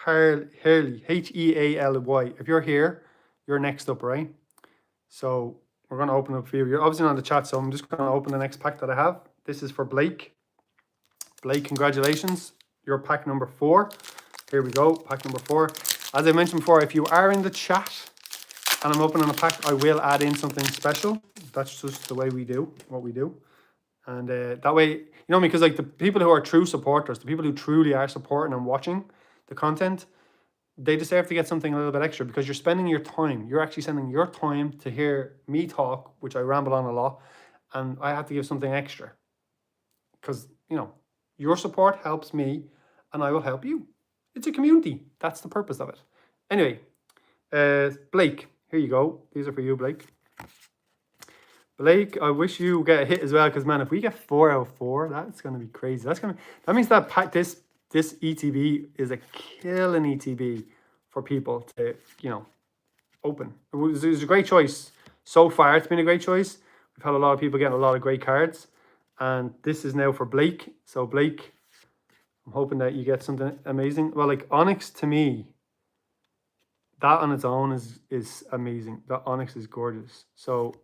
Harley, Healy, if you're here, you're next up, right? So we're going to open up for you. You're obviously not in the chat, so I'm just going to open the next pack that I have. This is for Blake. Blake, congratulations. Your pack number 4. Here we go, pack number 4. As I mentioned before, if you are in the chat and I'm opening a pack, I will add in something special. That's just the way we do what we do. And that way, you know, because like the people who are true supporters, the people who truly are supporting and watching the content, they deserve to get something a little bit extra because you're spending your time. You're actually spending your time to hear me talk, which I ramble on a lot, and I have to give something extra because, you know, your support helps me and I will help you. It's a community. That's the purpose of it. Anyway, Blake, here you go. These are for you, Blake. Blake, I wish you get a hit as well because, man, if we get 4 out of 4, that's going to be crazy. That means that pack, this ETB is a killing ETB for people to, you know, open. It was a great choice. So far, it's been a great choice. We've had a lot of people getting a lot of great cards. And this is now for Blake. So Blake, I'm hoping that you get something amazing. Well, like Onyx to me, that on its own is amazing. That Onyx is gorgeous. So,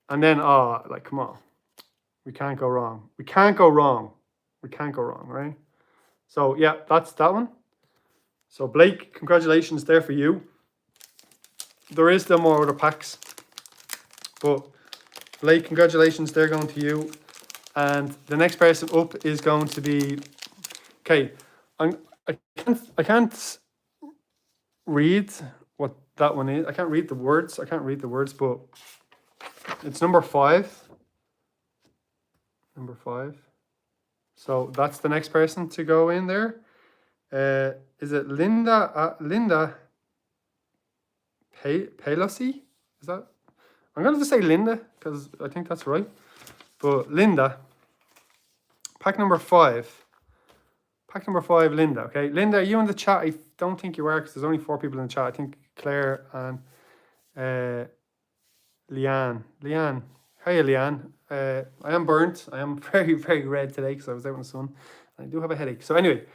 and then, like, come on. We can't go wrong. We can't go wrong. We can't go wrong, right? So, yeah, that's that one. So, Blake, congratulations there for you. There is still more other packs. But, Blake, congratulations. They're going to you. And the next person up is going to be... Okay, I can't read what that one is. I can't read the words. But it's number 5. Number 5. So that's the next person to go in there. Is it Linda? Linda Pelosi? Is that? I'm going to just say Linda because I think that's right. But Linda, pack number 5. Pack number 5, Linda. Okay, Linda, are you in the chat? I don't think you are because there's only 4 people in the chat. I think Claire and Leanne. Leanne. Hiya, Leanne. I am burnt. I am very, very red today because I was out in the sun. I do have a headache. So anyway,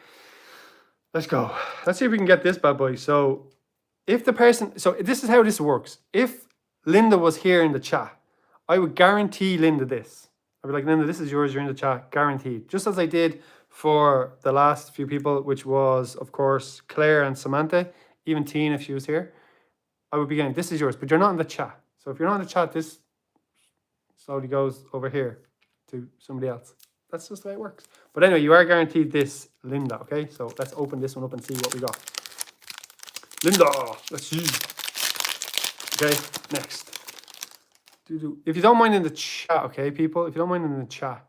let's go. Let's see if we can get this bad boy. So if the person... So this is how this works. If Linda was here in the chat, I would guarantee Linda this. I'd be like, Linda, this is yours. You're in the chat. Guaranteed. Just as I did for the last few people, which was, of course, Claire and Samantha. Even Teen, if she was here. I would be going, this is yours. But you're not in the chat. So if you're not in the chat, this slowly goes over here to somebody else. That's just the way it works. But anyway, you are guaranteed this, Linda, okay? So let's open this one up and see what we got. Linda, let's see. Okay, next. If you don't mind in the chat, okay, people? If you don't mind in the chat,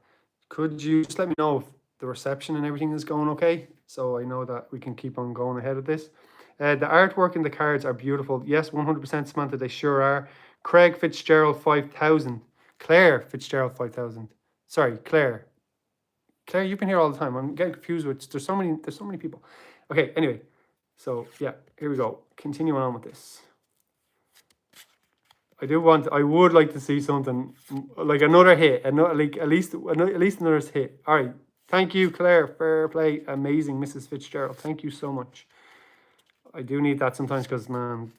could you just let me know if the reception and everything is going okay? So I know that we can keep on going ahead of this. The artwork in the cards are beautiful. Yes, 100% Samantha, they sure are. Craig Fitzgerald 5000. Claire Fitzgerald 5000. Sorry, Claire Claire, you've been here all the time. I'm getting confused with, there's so many people. Okay, anyway. So, yeah, here we go. Continuing on with this. I would like to see something, like another hit. Like at least another hit. All right. Thank you, Claire. Fair play. Amazing, Mrs. Fitzgerald. Thank you so much. I do need that sometimes because, man,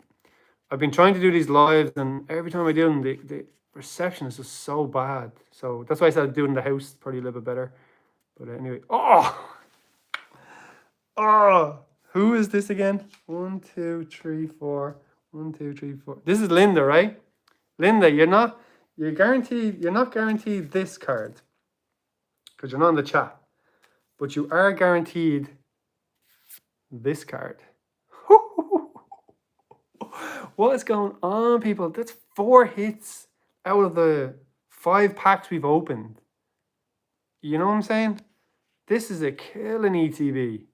I've been trying to do these lives, and every time I do them, the reception is just so bad. So that's why I started doing the house, probably a little bit better. But anyway, who is this again? 1, 2, 3, 4. 1, 2, 3, 4. This is Linda, right? Linda, you're not guaranteed this card because you're not in the chat, but you are guaranteed this card. What is going on, people? That's 4 hits out of the 5 packs we've opened. You know what I'm saying? This is a killing ETB.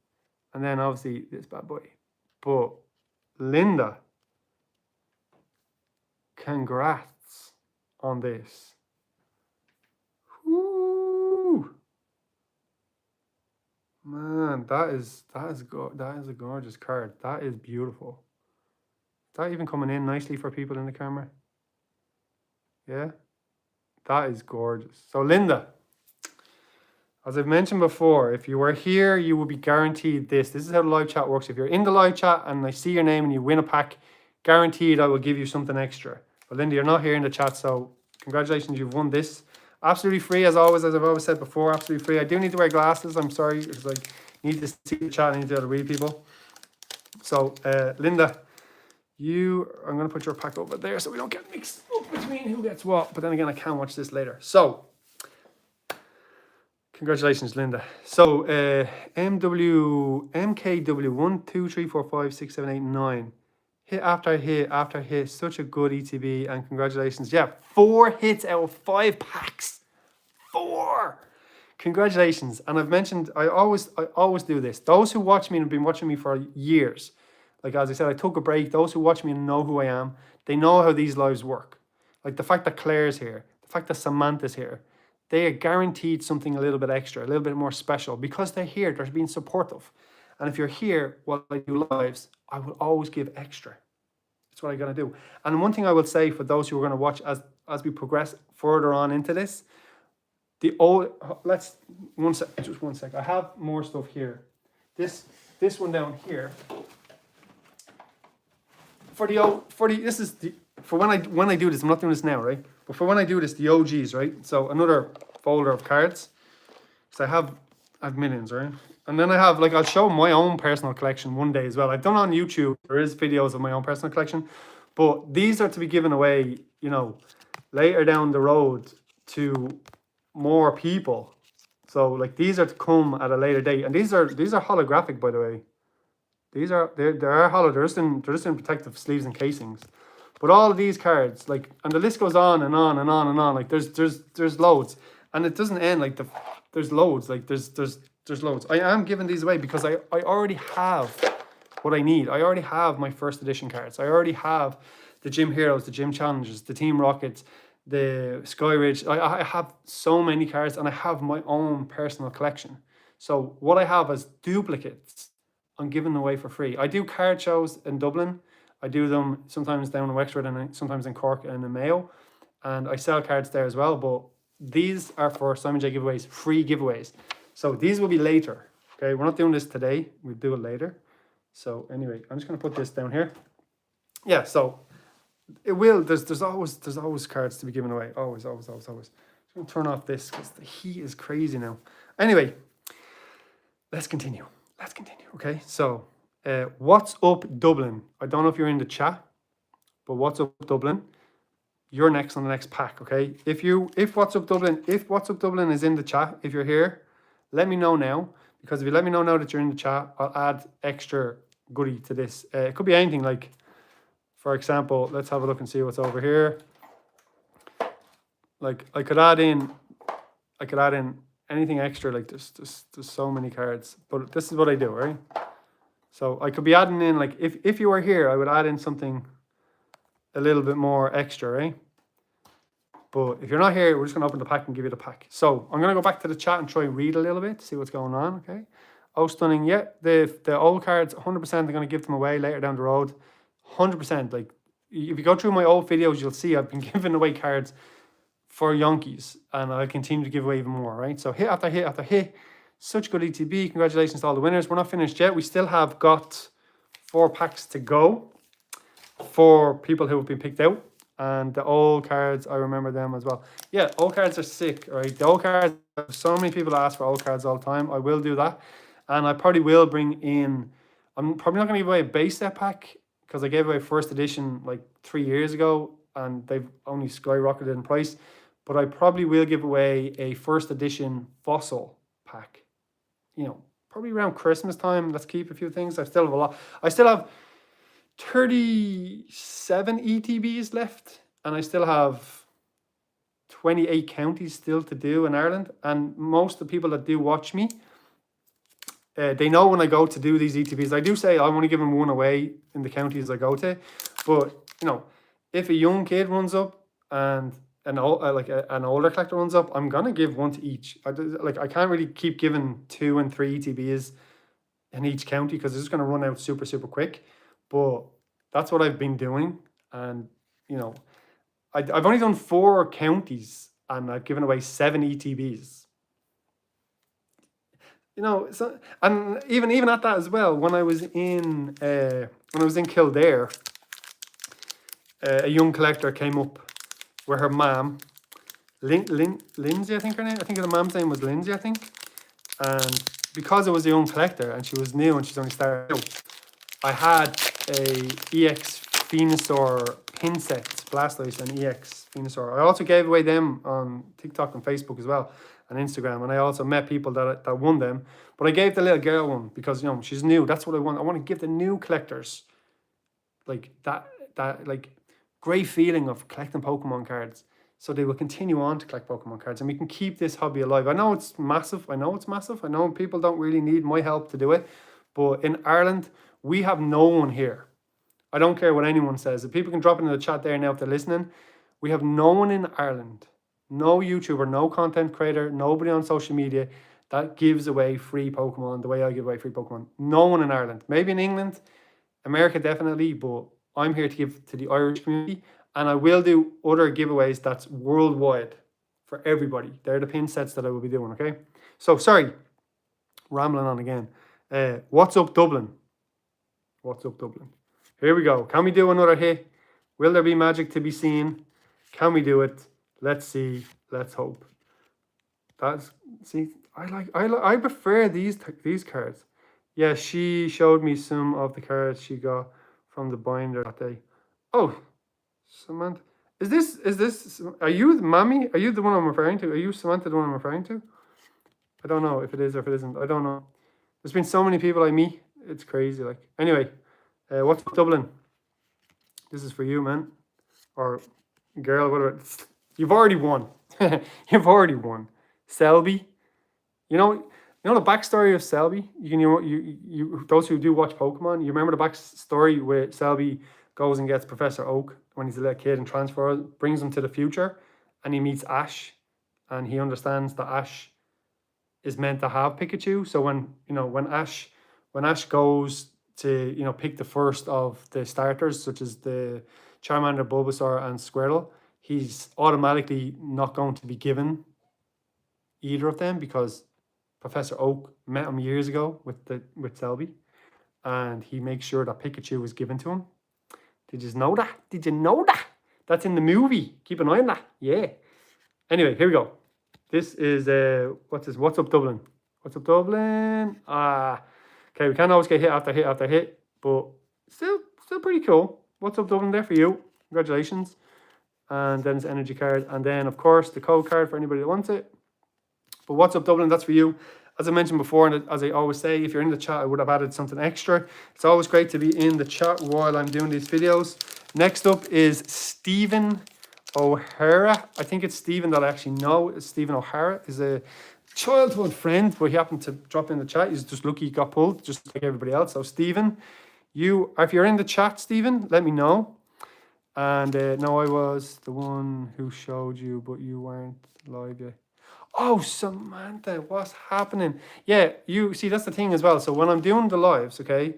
And then obviously this bad boy. But Linda, congrats on this. Woo! Man, that is a gorgeous card. That is beautiful. Is that even coming in nicely for people in the camera? Yeah, that is gorgeous. So Linda, as I've mentioned before, if you were here, you will be guaranteed this. This is how the live chat works. If you're in the live chat and I see your name and you win a pack, guaranteed I will give you something extra. But Linda, you're not here in the chat, so congratulations, you've won this. Absolutely free, as always, as I've always said before, absolutely free. I do need to wear glasses, I'm sorry, because I need to see the chat, I need to be able to read people. So, Linda, I'm going to put your pack over there so we don't get mixed up between who gets what. But then again, I can watch this later. So, congratulations, Linda. So, MKW 1, 2, 3, 4, 5, 6, 7, 8, 9. Hit after hit after hit. Such a good ETB, and congratulations. Yeah, 4 hits out of 5 packs. 4. Congratulations. And I've mentioned, I always do this. Those who watch me and have been watching me for years, like as I said, I took a break. Those who watch me and know who I am, they know how these lives work. Like the fact that Claire's here, the fact that Samantha's here, they are guaranteed something a little bit extra, a little bit more special because they're here. They're being supportive. And if you're here while I do lives, I will always give extra. That's what I'm going to do. And one thing I will say for those who are going to watch as we progress further on into this, just one sec. I have more stuff here. This one down here. For when I do this, I'm not doing this now, right? But for when I do this, the OGs, right? So another folder of cards. So I have millions, right? And then I have, like, I'll show my own personal collection one day as well. I've done on YouTube, there is videos of my own personal collection, but these are to be given away, you know, later down the road to more people. So, like, these are to come at a later date, and these are holographic, by the way. They are hollow. They're just in protective sleeves and casings. But all of these cards, like, and the list goes on and on and on and on. Like, there's loads, and it doesn't end. Like, there's loads. Like, there's loads. I am giving these away because I already have what I need. I already have my first edition cards. I already have the Gym Heroes, the Gym Challengers, the Team Rockets, the Sky Ridge. I have so many cards, and I have my own personal collection. So what I have as duplicates, I'm giving away for free. I do card shows in Dublin. I do them sometimes down in Wexford and sometimes in Cork and in Mayo. And I sell cards there as well. But these are for Simon J giveaways, free giveaways. So these will be later. Okay, we're not doing this today. We'll do it later. So anyway, I'm just going to put this down here. Yeah, so it will. There's always cards to be given away. Always. I'm just going to turn off this because the heat is crazy now. Anyway, let's continue. Okay, so what's up, Dublin? I don't know if you're in the chat, but what's up, Dublin? You're next on the next pack. Okay, if what's up, Dublin is in the chat, if you're here, let me know now, because if you let me know now that you're in the chat, I'll add extra goodie to this. It could be anything, like, for example, let's have a look and see what's over here. Like, I could add in anything extra. Like, there's so many cards, but this is what I do, right? So I could be adding in, like, if you were here, I would add in something a little bit more extra, right? But if you're not here, we're just going to open the pack and give you the pack. So I'm going to go back to the chat and try and read a little bit to see what's going on, okay? Oh, stunning. Yeah, the old cards, 100% they're going to give them away later down the road. 100%. Like, if you go through my old videos, you'll see I've been giving away cards for Yankees, and I'll continue to give away even more, right? So hit after hit after hit. Such good ETB. Congratulations to all the winners. We're not finished yet. We still have got 4 packs to go for people who have been picked out. And the old cards, I remember them as well. Yeah, old cards are sick, right? The old cards, so many people ask for old cards all the time. I will do that. And I probably will bring in, I'm probably not going to give away a base set pack because I gave away first edition like 3 years ago and they've only skyrocketed in price. But I probably will give away a first edition fossil pack. You know, probably around Christmas time. Let's keep a few things. I still have a lot. I still have 37 ETBs left, and I still have 28 counties still to do in Ireland. And most of the people that do watch me, they know when I go to do these ETBs, I do say I'm only giving one away in the counties I go to. But, you know, if a young kid runs up and an older collector runs up, I'm going to give one to each. I can't really keep giving 2 and 3 ETBs in each county because it's just going to run out super, super quick. But that's what I've been doing. And, you know, I've only done 4 counties and I've given away 7 ETBs. You know, so, and even at that as well, when I was in Kildare, a young collector came up with her mom, Lindsay, I think her name. I think the mom's name was Lindsay, I think. And because it was a young collector and she was new and she's only started out, I had a EX Venusaur pin set, Blastoise and EX Venusaur. I also gave away them on TikTok and Facebook as well, and Instagram. And I also met people that won them. But I gave the little girl one because, you know, she's new. That's what I want. I want to give the new collectors like that like great feeling of collecting Pokemon cards, so they will continue on to collect Pokemon cards and we can keep this hobby alive. I know it's massive. I know people don't really need my help to do it, but in Ireland, we have no one here. I don't care what anyone says. If people can drop into the chat there now if they're listening, we have no one in Ireland, no YouTuber, no content creator, nobody on social media that gives away free Pokemon the way I give away free Pokemon. No one in Ireland. Maybe in England, America definitely, but I'm here to give to the Irish community, and I will do other giveaways that's worldwide for everybody. They're the pin sets that I will be doing, okay? So, sorry, rambling on again. What's up, Dublin? What's up, Dublin? Here we go. Can we do another hit? Will there be magic to be seen? Can we do it? Let's see. Let's hope. I prefer these cards. Yeah, she showed me some of the cards she got from the binder that day. Oh, Samantha. Is this, are you the mommy? Are you the one I'm referring to? Are you Samantha the one I'm referring to? I don't know if it is or if it isn't. I don't know. There's been so many people like me. It's crazy. Like, anyway, what's up, Dublin? This is for you, man. Or girl, whatever. You've already won. You've already won. Selby. You know the backstory of Selby? You those who do watch Pokemon, you remember the backstory where Selby goes and gets Professor Oak when he's a little kid and transfers, brings him to the future, and he meets Ash, and he understands that Ash is meant to have Pikachu. So when Ash goes to pick the first of the starters, such as the Charmander, Bulbasaur, and Squirtle, he's automatically not going to be given either of them because Professor Oak met him years ago with Selby, and he makes sure that Pikachu is given to him. Did you know that? Did you know that? That's in the movie. Keep an eye on that. Yeah. Anyway, here we go. This is what's this? What's up, Dublin? What's up, Dublin? Okay, we can't always get hit after hit after hit, but still pretty cool. What's up, Dublin? There for you. Congratulations. And then it's energy card, and then of course the code card for anybody that wants it. But what's up, Dublin? That's for you. As I mentioned before, and as I always say, if you're in the chat, I would have added something extra. It's always great to be in the chat while I'm doing these videos. Next up is Stephen O'Hara. I think it's Stephen that I actually know. Stephen O'Hara is a childhood friend, but he happened to drop in the chat. He's just lucky he got pulled, just like everybody else. So Stephen, if you're in the chat, Stephen, let me know. And no, I was the one who showed you, but you weren't live yet. Oh, Samantha, what's happening? Yeah, you see, that's the thing as well. So when I'm doing the lives, okay,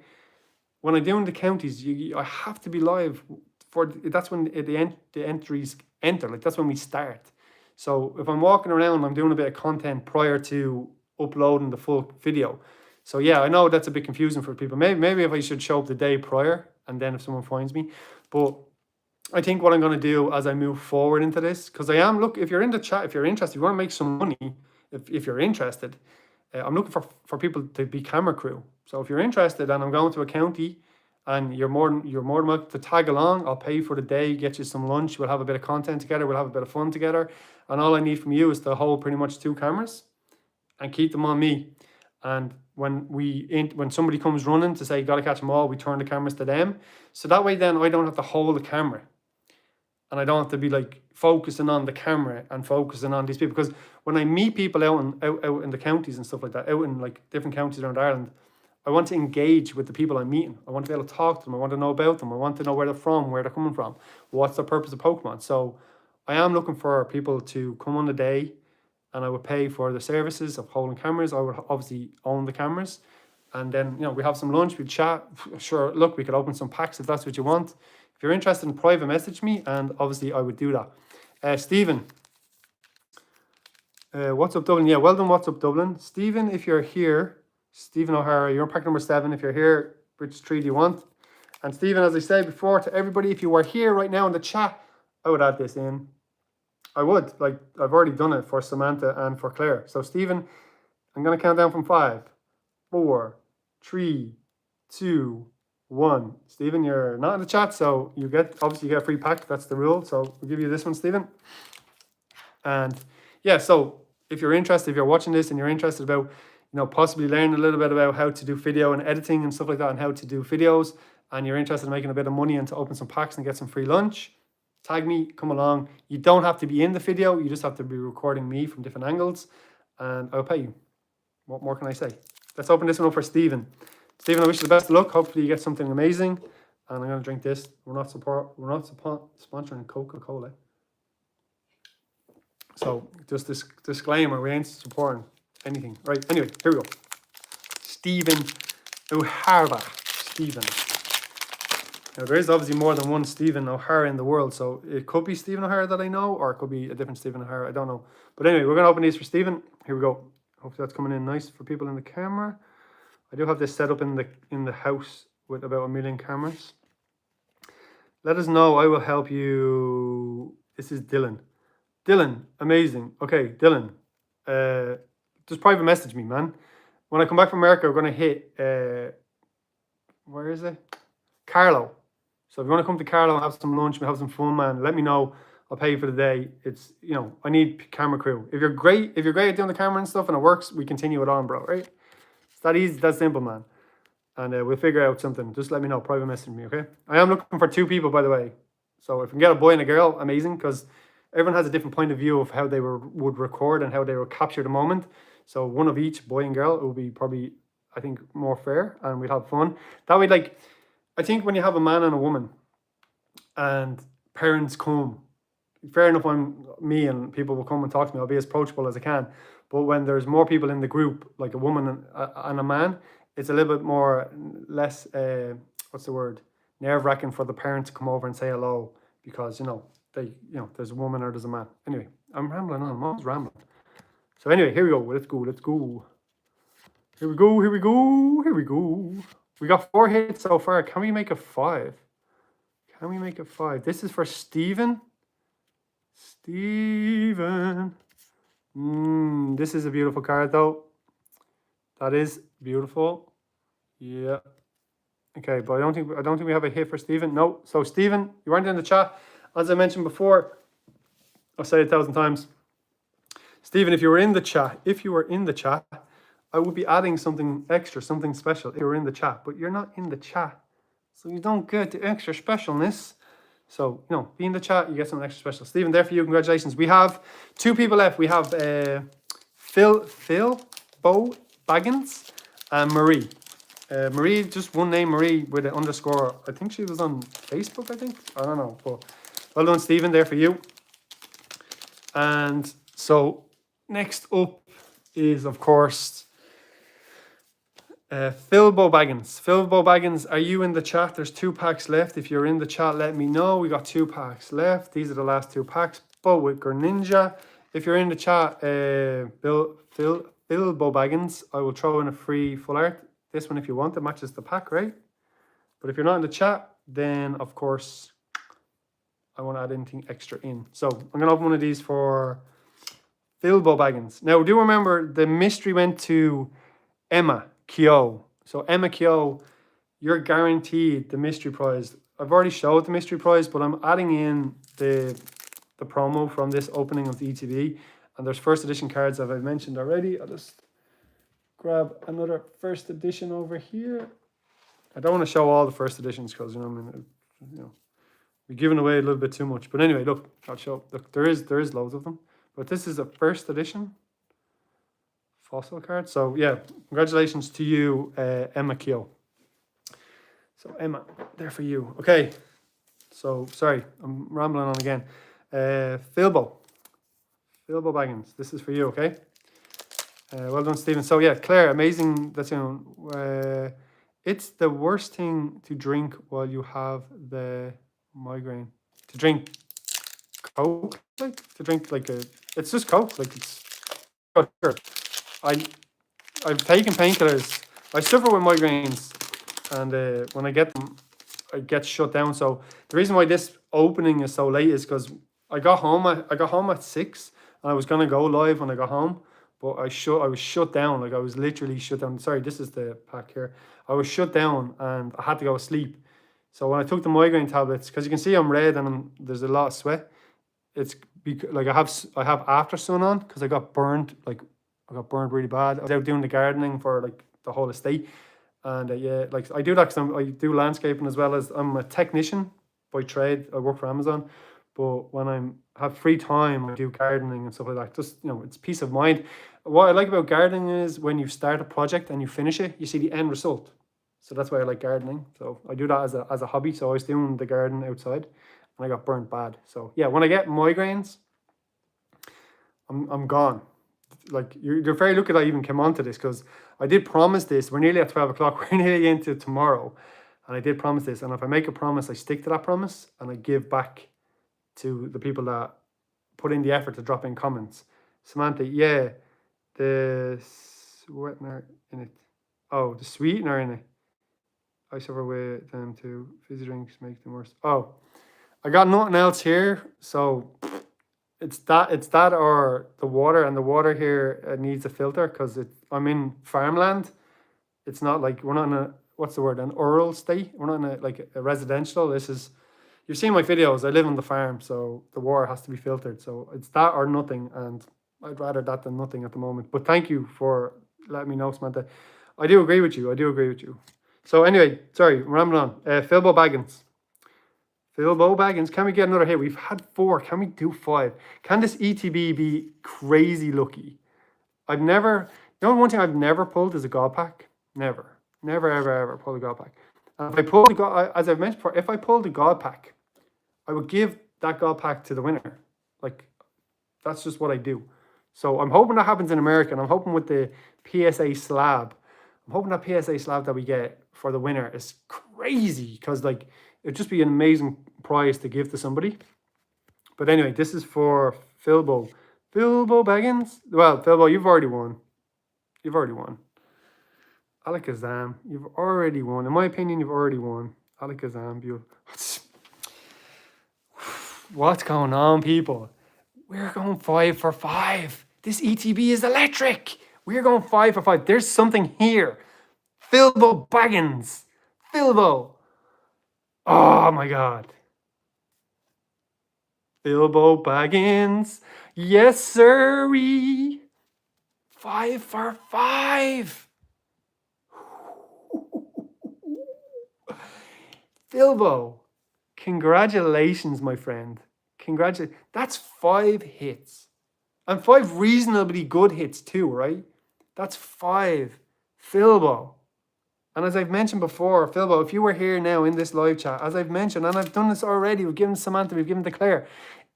when I'm doing the counties, I have to be live that's when the entries enter. Like that's when we start. So if I'm walking around, I'm doing a bit of content prior to uploading the full video. So yeah, I know that's a bit confusing for people. Maybe if I should show up the day prior, and then if someone finds me, but I think what I'm going to do as I move forward into this, because I am, look, if you're in the chat, if you're interested, you want to make some money, if you're interested, I'm looking for people to be camera crew. So if you're interested and I'm going to a county and you're more than welcome to tag along, I'll pay for the day, get you some lunch, we'll have a bit of content together, we'll have a bit of fun together. And all I need from you is to hold pretty much 2 cameras and keep them on me. And when somebody comes running to say, gotta catch them all, we turn the cameras to them. So that way then I don't have to hold the camera. And I don't have to be like focusing on the camera and focusing on these people. Because when I meet people out in the counties and stuff like that, out in like different counties around Ireland, I want to engage with the people I'm meeting. I want to be able to talk to them. I want to know about them. I want to know where they're from, where they're coming from, what's the purpose of Pokemon. So I am looking for people to come on the day, and I would pay for the services of holding cameras. I would obviously own the cameras. And then, we have some lunch, we chat. Sure, look, we could open some packs if that's what you want. If you're interested in private, message me, and obviously I would do that. Stephen, what's up, Dublin? Yeah, well done, what's up, Dublin? Stephen, if you're here, Stephen O'Hara, you're in pack number 7. If you're here, which tree do you want? And Stephen, as I said before to everybody, if you were here right now in the chat, I would add this in. I would, like I've already done it for Samantha and for Claire. So Stephen, I'm going to count down from 5, 4, 3, 2, 1. Stephen, you're not in the chat, so you get a free pack. That's the rule. So we'll give you this one, Stephen. And yeah, so if you're interested, if you're watching this and you're interested about, possibly learning a little bit about how to do video and editing and stuff like that, and how to do videos, and you're interested in making a bit of money and to open some packs and get some free lunch, tag me, come along. You don't have to be in the video. You just have to be recording me from different angles, and I'll pay you. What more can I say? Let's open this one up for Stephen. Stephen, I wish you the best of luck. Hopefully you get something amazing. And I'm going to drink this. We're not sponsoring Coca-Cola. So just this disclaimer, we ain't supporting anything. Right, anyway, here we go. Stephen O'Hara. Stephen. Now there is obviously more than one Stephen O'Hara in the world. So it could be Stephen O'Hara that I know, or it could be a different Stephen O'Hara. I don't know. But anyway, we're going to open these for Stephen. Here we go. Hopefully that's coming in nice for people in the camera. I do have this set up in the house with about 1 million cameras. Let us know. I will help you. This is Dylan. Dylan, amazing. Okay, Dylan. Just private message me, man. When I come back from America, we're going to hit, where is it? Carlo. So if you want to come to Carlo and have some lunch, have some fun, man, let me know. I'll pay you for the day. It's, I need camera crew. If you're great at doing the camera and stuff and it works, we continue it on, bro, right? It's that easy, that simple, man. And we'll figure out something. Just let me know. Private message me, okay? I am looking for 2 people, by the way. So if we can get a boy and a girl, amazing, because everyone has a different point of view of how they would record and how they would capture the moment. So one of each, boy and girl, it will be probably, I think, more fair, and we'd have fun. That way, like, I think when you have a man and a woman and parents come, fair enough, me and people will come and talk to me. I'll be as approachable as I can. But when there's more people in the group, like a woman and a man, it's a little bit less, nerve-wracking for the parent to come over and say hello, because, there's a woman or there's a man. Anyway, I'm rambling on. I'm always rambling. So anyway, here we go. Let's go. Here we go. We got 4 hits so far. Can we make a 5? This is for Stephen. This is a beautiful card, though. That is beautiful. Yeah. Okay, but I don't think we have a hit for Stephen. No. So Stephen, you weren't in the chat. As I mentioned before, I'll say it 1,000 times. Stephen, if you were in the chat, I would be adding something extra, something special if you were in the chat. But you're not in the chat, so you don't get the extra specialness. So, be in the chat, you get something extra special. Stephen, there for you. Congratulations. We have 2 people left. We have Phil Bo Baggins and Marie. Marie, just one name, Marie, with an underscore. I think she was on Facebook, I think. I don't know. But well done, Stephen, there for you. And so next up is, of course, Phil Baggins. Phil Baggins, are you in the chat? There's 2 packs left. If you're in the chat, let me know. We got 2 packs left. These are the last 2 packs. Bowicker Ninja. If you're in the chat, Phil Baggins, I will throw in a free full art. This one, if you want, it matches the pack, right? But if you're not in the chat, then of course I won't add anything extra in. So I'm gonna open one of these for Phil Baggins. Now, do remember the mystery went to Emma Kyo. So Emma Kyo, you're guaranteed the mystery prize. I've already showed the mystery prize, but I'm adding in the promo from this opening of the ETB. And there's first edition cards that I've mentioned already. I'll just grab another first edition over here. I don't want to show all the first editions because, you know, I mean, you know, we're giving away a little bit too much. But anyway, look, I'll show. Look, there is loads of them. But this is a first edition fossil card. So yeah, congratulations to you, Emma Kyo. So Emma, there for you. Okay. So sorry, I'm rambling on again. Philbo Baggins, this is for you, okay? Well done, Stephen. So yeah, Claire, amazing. That's, you know, it's the worst thing to drink while you have the migraine. To drink Coke, like to drink like it's just Coke, like it's. I've taken painkillers. I suffer with migraines, and when I get them, I get shut down. So the reason why this opening is so late is because I got home at 6, and I was gonna go live when I got home, but I was shut down. Like I was literally shut down. Sorry, this is the pack here. I was shut down and I had to go to sleep. So when I took the migraine tablets, because you can see I'm red and there's a lot of sweat. It's like I have after sun on because I got burned. Like I got burned really bad. I was out doing the gardening for like the whole estate, and yeah, like I do that because I do landscaping as well as I'm a technician by trade. I work for Amazon. But when I have free time, I do gardening and stuff like that. Just, you know, it's peace of mind. What I like about gardening is when you start a project and you finish it, you see the end result. So that's why I like gardening. So I do that as a hobby. So I was doing the garden outside and I got burnt bad. So yeah, when I get migraines, I'm gone. Like you're very lucky that I even came onto this because I did promise this. We're nearly at 12 o'clock. We're nearly into tomorrow. And I did promise this. And if I make a promise, I stick to that promise and I give back to the people that put in the effort to drop in comments. Samantha, yeah, the sweetener in it. Oh, the sweetener in it. I suffer with them too. Fizzy drinks make them worse. Oh, I got nothing else here. So it's that or the water, and the water here needs a filter because I'm in farmland. It's not like we're not in a, what's the word, an rural state. We're not in a residential. This is, you've seen my videos. I live on the farm, so the water has to be filtered. So it's that or nothing, and I'd rather that than nothing at the moment. But thank you for letting me know, Samantha. I do agree with you. So anyway, sorry, rambling on. Philbo Baggins, can we get another hit? We've had 4. Can we do 5? Can this ETB be crazy lucky? The only one thing I've never pulled is a God pack. Never, ever pulled a God pack. And if I pulled the God, as I've mentioned before, if I pulled a God pack, I would give that God pack to the winner. Like, that's just what I do. So I'm hoping that happens in America, and I'm hoping with the PSA slab, that we get for the winner is crazy, because like it'd just be an amazing prize to give to somebody. But anyway, this is for Philbo Baggins. Well, Philbo, you've already won. Alakazam, you've already won. In my opinion, you've already won. Alakazam, what's going on, people? We're going 5 for 5. This ETB is electric. We're going 5 for 5. There's something here. Philbo Baggins. Philbo. Oh my God. Philbo Baggins. Yes, sirree. 5 for 5. Philbo. Congratulations, my friend. Congratulations. That's 5 hits. And 5 reasonably good hits too, right? That's 5. Philbo. And as I've mentioned before, Philbo, if you were here now in this live chat, as I've mentioned, and I've done this already, we've given Samantha, we've given to Claire.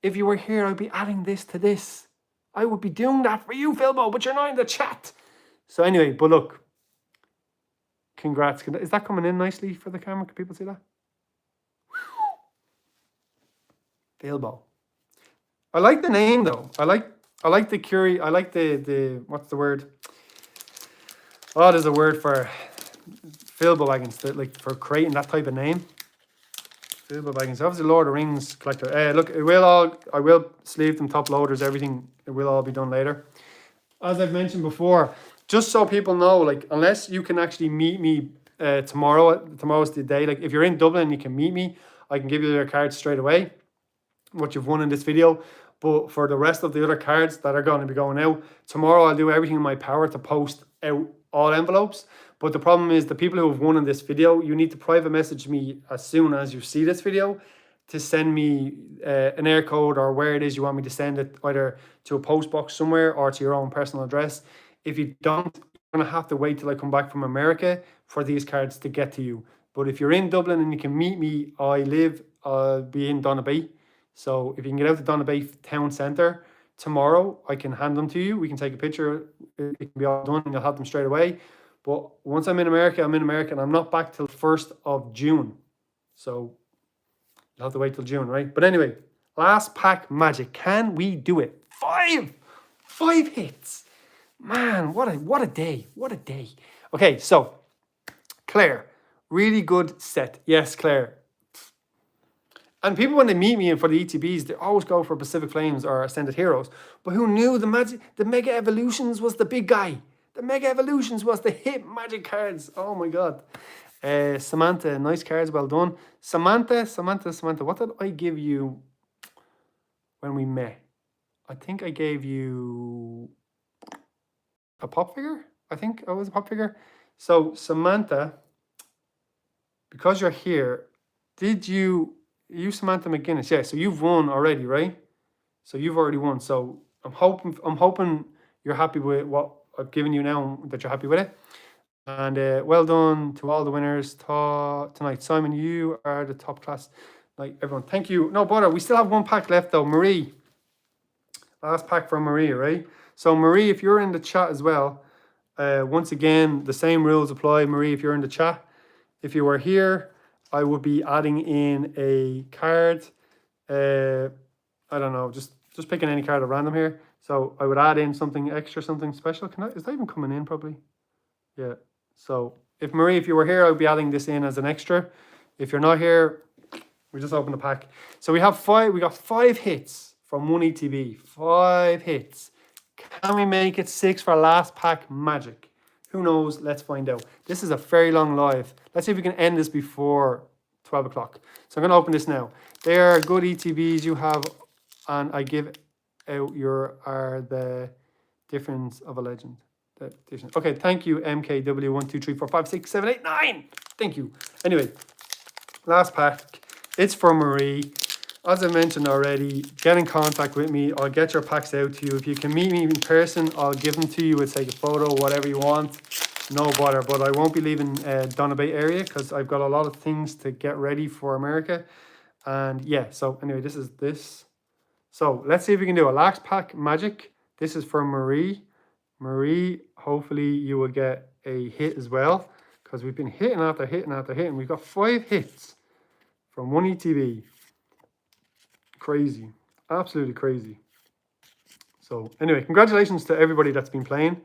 If you were here, I'd be adding this to this. I would be doing that for you, Philbo, but you're not in the chat. So anyway, but look, congrats. Is that coming in nicely for the camera? Can people see that? Philbo. I like the name though. I like the Curie. I like the what's the word? Oh, there's a word for Philbo Baggins, like for creating that type of name. Philbo Baggins. Obviously, Lord of the Rings collector. Look, I will sleeve them, top loaders, everything. It will all be done later. As I've mentioned before, just so people know, like, unless you can actually meet me tomorrow's the day. Like, if you're in Dublin, you can meet me. I can give you your cards straight away, what you've won in this video. But for the rest of the other cards that are going to be going out, tomorrow I'll do everything in my power to post out all envelopes. But the problem is the people who have won in this video, you need to private message me as soon as you see this video to send me an air code or where it is you want me to send it, either to a post box somewhere or to your own personal address. If you don't, you're going to have to wait till I come back from America for these cards to get to you. But if you're in Dublin and you can meet me, I'll be in Donabay. So if you can get out to Donabay Town Centre tomorrow, I can hand them to you. We can take a picture. It can be all done and you'll have them straight away. But once I'm in America, and I'm not back till 1st of June. So you'll have to wait till June, right? But anyway, last pack magic. Can we do it? 5 hits. Man, what a day. What a day. Okay, so Claire, really good set. Yes, Claire. And people, when they meet me for the ETBs, they always go for Pacific Flames or Ascended Heroes. But who knew the Mega Evolutions was the big guy? The Mega Evolutions was the hit magic cards. Oh my God. Samantha, nice cards, well done. Samantha, what did I give you when we met? I think I gave you a pop figure. I think I was a pop figure. So Samantha, because you're here, did you Samantha McGuinness? Yeah, so you've won already, right? So you've already won. So I'm hoping you're happy with what I've given you now, that you're happy with it. And well done to all the winners tonight. Simon, you are the top class. Like everyone, thank you. No bother. We still have one pack left though. Marie, last pack for Marie, right? So Marie, if you're in the chat as well, once again, the same rules apply. Marie, if you're in the chat, if you were here, I would be adding in a card. I don't know, just picking any card at random here. So I would add in something extra, something special. Is that even coming in probably? Yeah. So if Marie, if you were here, I would be adding this in as an extra. If you're not here, we just open the pack. So we got 5 hits from one ETB. 5 hits. Can we make it 6 for last pack magic? Who knows? Let's find out. This is a very long live. Let's see if we can end this before 12 o'clock. So I'm going to open this now. They are good ETBs you have, and I give out are the difference of a legend. Okay, thank you, MKW 1 2 3 4 5 6 7 8 9. Thank you. Anyway, last pack. It's for Marie. As I mentioned already, get in contact with me. I'll get your packs out to you. If you can meet me in person, I'll give them to you. We'll take a photo, whatever you want. No bother. But I won't be leaving Donabay area because I've got a lot of things to get ready for America. And yeah, so anyway, this is this. So let's see if we can do a last pack magic. This is for Marie. Marie, hopefully you will get a hit as well, because we've been hitting after hitting after hitting. We've got 5 hits from one ETB. Crazy, absolutely crazy. So anyway, congratulations to everybody that's been playing.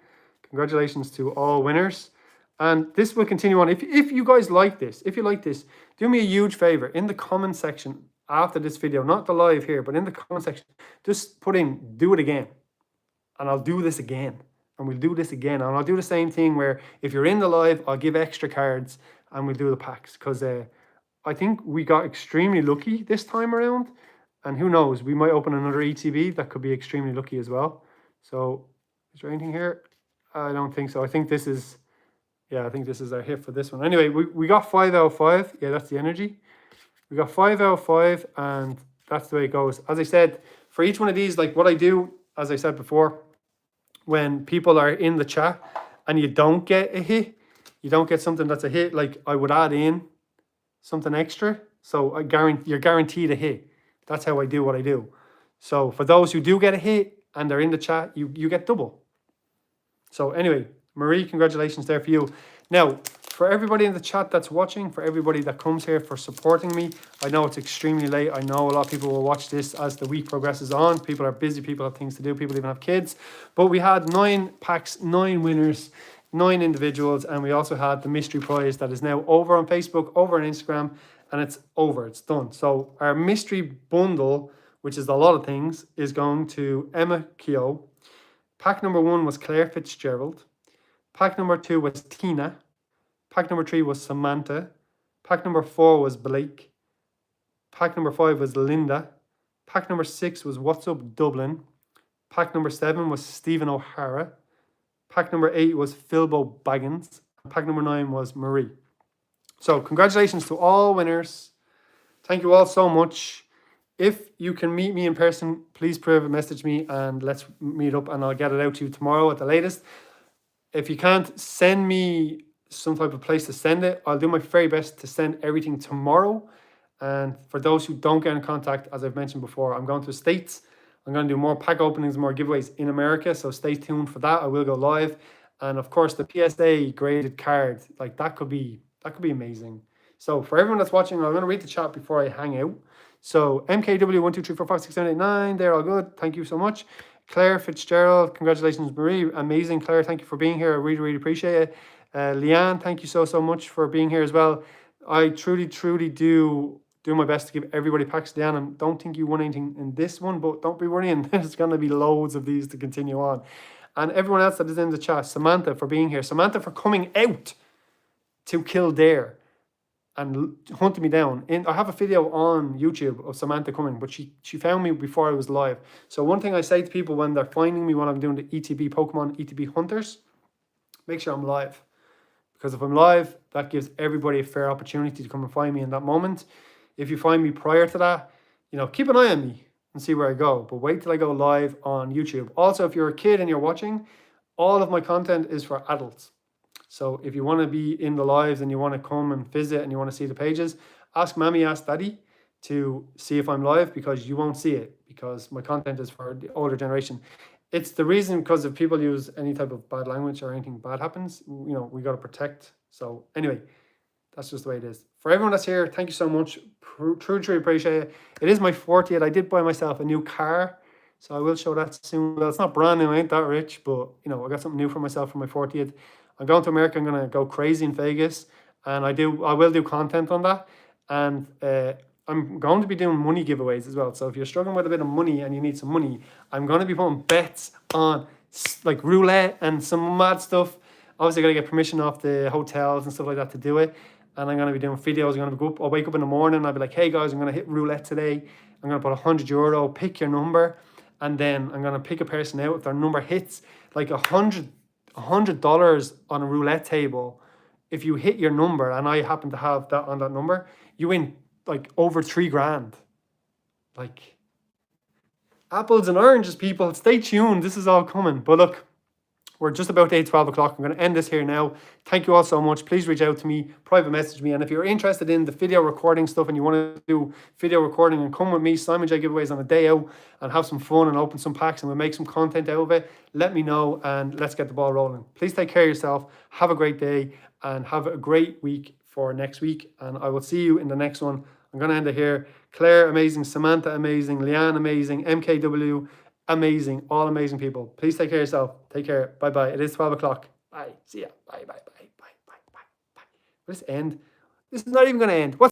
Congratulations to all winners. And this will continue on. If you guys like this, do me a huge favor. In the comment section after this video, not the live here, but in the comment section, just put in, do it again. And I'll do this again. And we'll do this again. And I'll do the same thing where if you're in the live, I'll give extra cards and we'll do the packs. Because I think we got extremely lucky this time around. And who knows, we might open another ETB that could be extremely lucky as well. So, is there anything here? I don't think so. I think this is our hit for this one. Anyway, we got 5 out of 5. Yeah, that's the energy. We got 5 out of 5, and that's the way it goes. As I said, for each one of these, like what I do, as I said before, when people are in the chat and you don't get a hit, you don't get something that's a hit, like I would add in something extra. So you're guaranteed a hit. That's how I do what I do. So for those who do get a hit and they're in the chat, you get double. So anyway, Marie, congratulations there for you. Now, for everybody in the chat that's watching, for everybody that comes here for supporting me, I know it's extremely late. I know a lot of people will watch this as the week progresses on. People are busy, people have things to do, people even have kids. But we had 9 packs, 9 winners, 9 individuals, and we also had the mystery prize that is now over on Facebook, over on Instagram, and it's over, it's done. So our mystery bundle, which is a lot of things, is going to Emma Keogh. Pack number 1 was Claire Fitzgerald. Pack number 2 was Tina. Pack number 3 was Samantha. Pack number 4 was Blake. Pack number 5 was Linda. Pack number 6 was What's Up Dublin. Pack number 7 was Stephen O'Hara. Pack number 8 was Philbo Baggins. Pack number 9 was Marie. So congratulations to all winners. Thank you all so much. If you can meet me in person, please private message me and let's meet up, and I'll get it out to you tomorrow at the latest. If you can't, send me some type of place to send it. I'll do my very best to send everything tomorrow. And for those who don't get in contact, as I've mentioned before, I'm going to the States. I'm going to do more pack openings, more giveaways in America. So stay tuned for that. I will go live. And of course, the PSA graded card, like that could be amazing. So for everyone that's watching, I'm going to read the chat before I hang out. So MKW 1 2 3 4 5 6 7 8 9, they're all good. Thank you so much. Claire Fitzgerald, congratulations, Marie. Amazing, Claire. Thank you for being here. I really, really appreciate it. Leanne, thank you so much for being here as well. I truly do my best to give everybody packs. Leanne, I don't think you won anything in this one, but don't be worrying. There's going to be loads of these to continue on. And everyone else that is in the chat, Samantha for being here. Samantha for coming out to Kildare and hunting me down. I have a video on YouTube of Samantha coming, but she found me before I was live. So one thing I say to people when they're finding me when I'm doing the ETB Pokemon ETB Hunters, make sure I'm live. Because if I'm live, that gives everybody a fair opportunity to come and find me in that moment. If you find me prior to that, keep an eye on me and see where I go. But wait till I go live on YouTube. Also, if you're a kid and you're watching, all of my content is for adults. So if you want to be in the lives and you want to come and visit and you want to see the pages, ask Mommy, ask Daddy to see if I'm live, because you won't see it because my content is for the older generation. It's the reason, because if people use any type of bad language or anything bad happens, we got to protect. So anyway, that's just the way it is. For everyone that's here, thank you so much. Truly appreciate it. It is my 40th. I did buy myself a new car, so I will show that soon. Well, it's not brand new, I ain't that rich, but I got something new for myself for my 40th. I'm going to America. I'm going to go crazy in Vegas, and I will do content on that. And I'm going to be doing money giveaways as well. So if you're struggling with a bit of money and you need some money, I'm going to be putting bets on like roulette and some mad stuff. Obviously, I got to get permission off the hotels and stuff like that to do it. And I'm going to be doing videos. I'll wake up in the morning. I'll be like, hey guys, I'm going to hit roulette today. I'm going to put €100. Pick your number, and then I'm going to pick a person out. If their number hits like $100 on a roulette table, if you hit your number and I happen to have that on that number, you win like over $3,000. Like apples and oranges, people. Stay tuned. This is all coming. But look, we're just about 12 o'clock. I'm going to end this here now. Thank you all so much. Please reach out to me, private message me. And if you're interested in the video recording stuff and you want to do video recording and come with me, Simon J giveaways on a day out and have some fun and open some packs and we'll make some content out of it, let me know and let's get the ball rolling. Please take care of yourself. Have a great day and have a great week for next week. And I will see you in the next one. I'm going to end it here. Claire, amazing. Samantha, amazing. Leanne, amazing. MKW, amazing. All amazing people. Please take care of yourself. Take care. Bye-bye. It is 12 o'clock. Bye. See ya. Bye. Will this end? This is not even going to end. What?